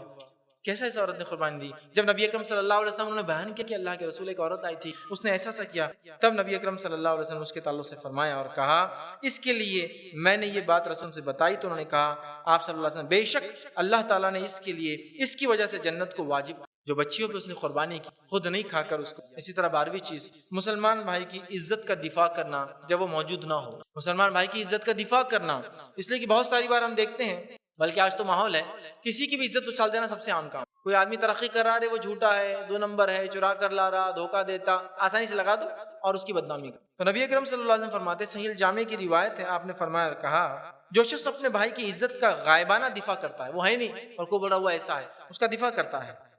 کیسا اس عورت نے قربانی دی؟ جب نبی اکرم صلی اللہ علیہ وسلم نے بیان کیا کہ اللہ کے رسول ایک عورت آئی تھی، اس نے ایسا کیا، تب نبی اکرم صلی اللہ علیہ وسلم اس کے تعلق سے فرمایا اور کہا اس کے لیے میں نے یہ بات رسول سے بتائی تو انہوں نے کہا آپ صلی اللہ علیہ وسلم بے شک اللہ تعالیٰ نے اس کے لیے اس کی وجہ سے جنت کو واجب، جو بچیوں پہ اس نے قربانی کی، خود نہیں کھا کر اس کو۔ اسی طرح 12ویں چیز، مسلمان بھائی کی عزت کا دفاع کرنا جب وہ موجود نہ ہو۔ مسلمان بھائی کی عزت کا دفاع کرنا، اس لیے کہ بہت ساری بار ہم دیکھتے ہیں، بلکہ آج تو ماحول ہے، کسی کی بھی عزت اچھال دینا سب سے عام کام۔ کوئی آدمی ترقی کر رہا ہے، وہ جھوٹا ہے، 2 نمبر ہے، چرا کر لا رہا، دھوکہ دیتا، آسانی سے لگا دو اور اس کی بدنامی کر۔ تو نبی اکرم صلی اللہ علیہ وسلم فرماتے، صحیح الجامع کی روایت ہے، آپ نے فرمایا اور کہا جو شخص اپنے بھائی کی عزت کا غائبانہ دفاع کرتا ہے، وہ ہے نہیں اور کو بڑا ہوا ایسا ہے، اس کا دفاع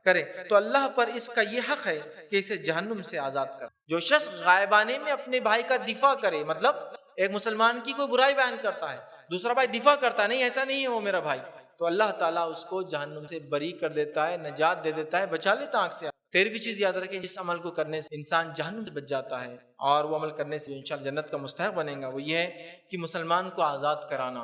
کرے تو اللہ پر اس کا یہ حق ہے کہ اسے جہنم سے آزاد کر۔ جو شخص غائبانے میں اپنے بھائی کا دفاع کرے، مطلب ایک مسلمان کی کوئی برائی بیان کرتا ہے، دوسرا بھائی دفاع کرتا ہے، نہیں ایسا نہیں ہے وہ میرا بھائی، تو اللہ تعالیٰ اس کو جہنم سے بری کر دیتا ہے، نجات دے دیتا ہے، بچا لیتا آنکھ سے۔ 13ویں چیز یاد رکھیں، جس عمل کو کرنے سے انسان جہنم سے بچ جاتا ہے اور وہ عمل کرنے سے انشاءاللہ جنت کا مستحق بنے گا، وہ یہ ہے کہ مسلمان کو آزاد کرانا۔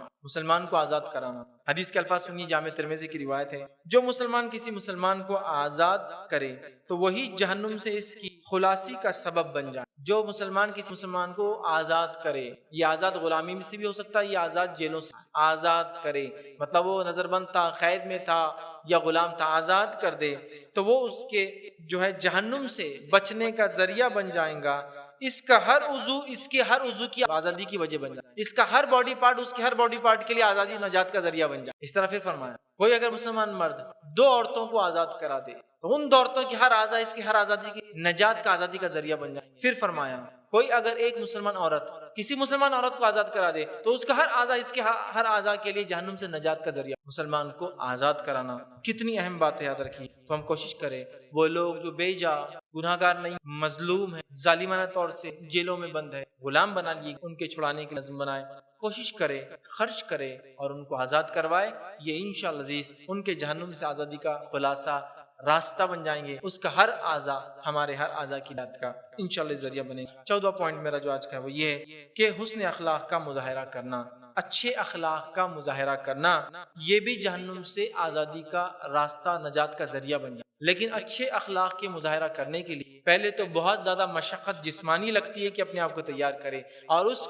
حدیث کے الفاظ سنیے، جامع ترمذی کی روایت ہے، جو مسلمان کسی مسلمان کو آزاد کرے تو وہی جہنم سے اس کی خلاصی کا سبب بن جائے۔ جو مسلمان کسی مسلمان کو آزاد کرے، یہ آزاد غلامی سے بھی ہو سکتا ہے، یہ آزاد جیلوں سے آزاد کرے، مطلب وہ نظر بند تھا، قید میں تھا یا غلام تھا، آزاد کر دے تو وہ اس کے جہنم سے بچنے کا ذریعہ بن جائیں گا۔ اس کا ہر عضو کی آزادی کی وجہ بن جائے، اس کا ہر باڈی پارٹ اس کے ہر باڈی پارٹ کے لیے آزادی نجات کا ذریعہ بن جائے۔ اس طرح پھر فرمایا کوئی اگر مسلمان مرد 2 عورتوں کو آزاد کرا دے تو ان 2 عورتوں کی ہر اعضاء اس کی ہر آزادی کی نجات کا آزادی کا ذریعہ بن جائے۔ پھر فرمایا کوئی اگر ایک مسلمان عورت کسی مسلمان عورت کو آزاد کرا دے تو اس کا ہر اعضاء اس کے ہر اعضاء کے لیے جہنم سے نجات کا ذریعہ۔ مسلمان کو آزاد کرانا کتنی اہم بات ہے، یاد رکھیے۔ تو ہم کوشش کریں وہ لوگ جو بے جا گناہ گار نہیں، مظلوم ہے، ظالمانہ طور سے جیلوں میں بند ہے، غلام بنا لیے، ان کے چھڑانے کی نظم بنائے، کوشش کرے، خرچ کرے اور ان کو آزاد کروائے۔ یہ انشاءاللہ عزیز ان کے جہنم سے آزادی کا خلاصہ راستہ بن جائیں گے، اس کا ہر اعضا ہمارے ہر اعضا کی نجات کا انشاءاللہ ذریعہ بنے گا۔ 14واں پوائنٹ میرا جو آج کا ہے وہ یہ ہے کہ حسن اخلاق کا مظاہرہ کرنا، اچھے اخلاق کا مظاہرہ کرنا، یہ بھی جہنم سے آزادی کا راستہ، نجات کا ذریعہ بن جائے۔ لیکن اچھے اخلاق کے مظاہرہ کرنے کے لیے پہلے تو بہت زیادہ مشقت جسمانی لگتی ہے کہ اپنے آپ کو تیار کرے، اور اس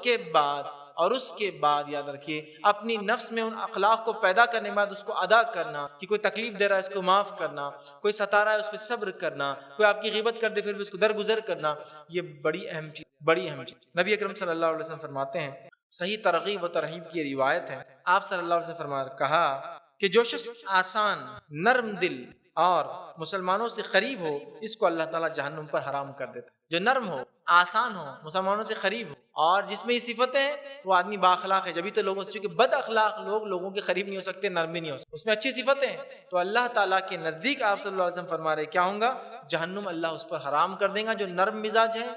کے بعد یاد رکھیے اپنی نفس میں ان اخلاق کو پیدا کرنے کے بعد اس کو ادا کرنا، کہ کوئی تکلیف دے رہا ہے اس کو معاف کرنا، کوئی ستا رہا ہے اس پہ صبر کرنا، کوئی آپ کی غیبت کر دے پھر بھی اس کو درگزر کرنا، یہ بڑی اہم چیز۔ نبی اکرم صلی اللہ علیہ وسلم فرماتے ہیں، صحیح ترغیب و ترہیب کی روایت ہے، آپ صلی اللہ علیہ وسلم کہا کہ جو شخص آسان، نرم دل اور مسلمانوں سے قریب ہو، اس کو اللہ تعالیٰ جہنم پر حرام کر دیتا ہے۔ جو نرم ہو، آسان ہو، مسلمانوں سے قریب ہو، اور جس میں یہ صفتیں ہیں وہ آدمی با اخلاق ہے، جبھی تو لوگوں سے، چونکہ بد اخلاق لوگوں کے قریب نہیں ہو سکتے، نرم بھی نہیں ہو سکتے، اس میں اچھی صفتیں ہیں تو اللہ تعالیٰ کے نزدیک آپ صلی اللہ علیہ وسلم فرما رہے کیا ہوں گا، جہنم اللہ اس پر حرام کر دیں گا۔ جو نرم مزاج ہے،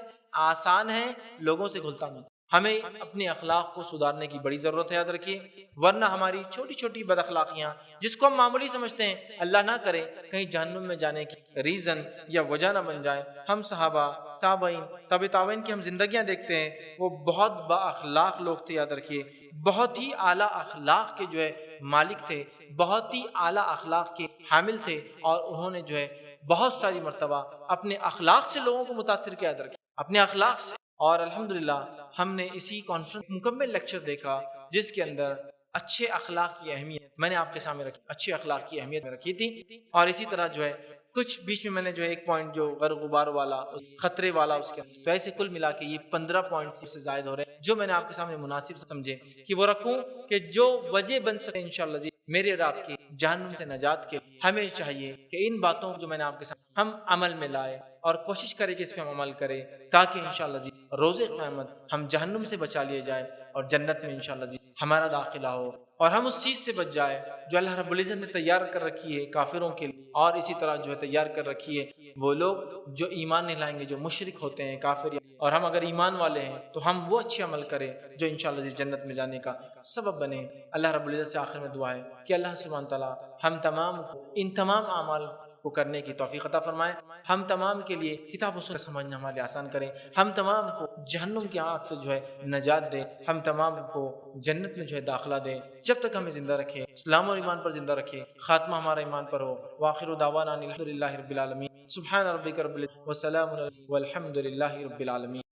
آسان ہے، لوگوں سے گھلتا نہیں، ہمیں اپنے اخلاق کو سدھارنے کی بڑی ضرورت ہے، یاد رکھیے، ورنہ ہماری چھوٹی چھوٹی بد اخلاقیاں جس کو ہم معمولی سمجھتے ہیں، اللہ نہ کرے کہیں جہنم میں جانے کی ریزن یا وجہ نہ بن جائے۔ ہم صحابہ، تابعین، تابع تابعین کی ہم زندگیاں دیکھتے ہیں، وہ بہت با اخلاق لوگ تھے، یاد رکھیے، بہت ہی اعلیٰ اخلاق کے جو ہے مالک تھے، بہت ہی اعلیٰ اخلاق کے حامل تھے، اور انہوں نے جو ہے بہت ساری مرتبہ اپنے اخلاق سے لوگوں کو متاثر کیا، یاد رکھیے، اپنے اخلاق سے۔ اور الحمدللہ ہم نے اسی کانفرنس مکمل لیکچر دیکھا جس کے اندر اچھے اخلاق کی اہمیت میں نے آپ کے سامنے رکھی، اچھے اخلاق کی اہمیت میں رکھی تھی، اور اسی طرح جو ہے کچھ بیچ میں نے جو ہے ایک پوائنٹ جو غر غبار والا، خطرے والا اس کے، تو ایسے کل ملا کے یہ 15 پوائنٹس سے زائد ہو رہے ہیں جو میں نے آپ کے سامنے مناسب سمجھے کہ وہ رکھوں، کہ جو وجہ بن سکے انشاءاللہ جی میرے اور آپ کی جہنم سے نجات کے۔ ہمیں چاہیے کہ ان باتوں جو میں نے آپ کے سامنے ہم عمل میں لائے اور کوشش کریں کہ اس پہ ہم عمل کریں، تاکہ انشاءاللہ جی روز قیامت ہم جہنم سے بچا لیے جائے اور جنت میں انشاءاللہ جی ہمارا داخلہ ہو، اور ہم اس چیز سے بچ جائے جو اللہ رب العزت نے تیار کر رکھی ہے کافروں کے لیے، اور اسی طرح جو ہے تیار کر رکھی ہے وہ لوگ جو ایمان نہیں لائیں گے، جو مشرک ہوتے ہیں، کافر، اور ہم اگر ایمان والے ہیں تو ہم وہ اچھے عمل کریں جو انشاءاللہ جی جنت میں جانے کا سبب بنے۔ اللہ رب العزت سے آخر میں دعا ہے کہ اللہ سبحانہ تعالیٰ ہم تمام کو ان تمام اعمال کو کرنے کی توفیق عطا فرمائے، ہم تمام کے لیے کتاب و سنت سمجھنا ہمارے لیے آسان کریں، ہم تمام کو جہنم کی آگ سے جو ہے نجات دے، ہم تمام کو جنت میں جو ہے داخلہ دے، جب تک ہمیں زندہ رکھے، اسلام اور ایمان پر زندہ رکھے، خاتمہ ہمارا ایمان پر ہو۔ وآخر دعوانا الحمد للہ رب العالمین، سبحان ربک رب العزت وسلام والحمد للہ رب العالمین۔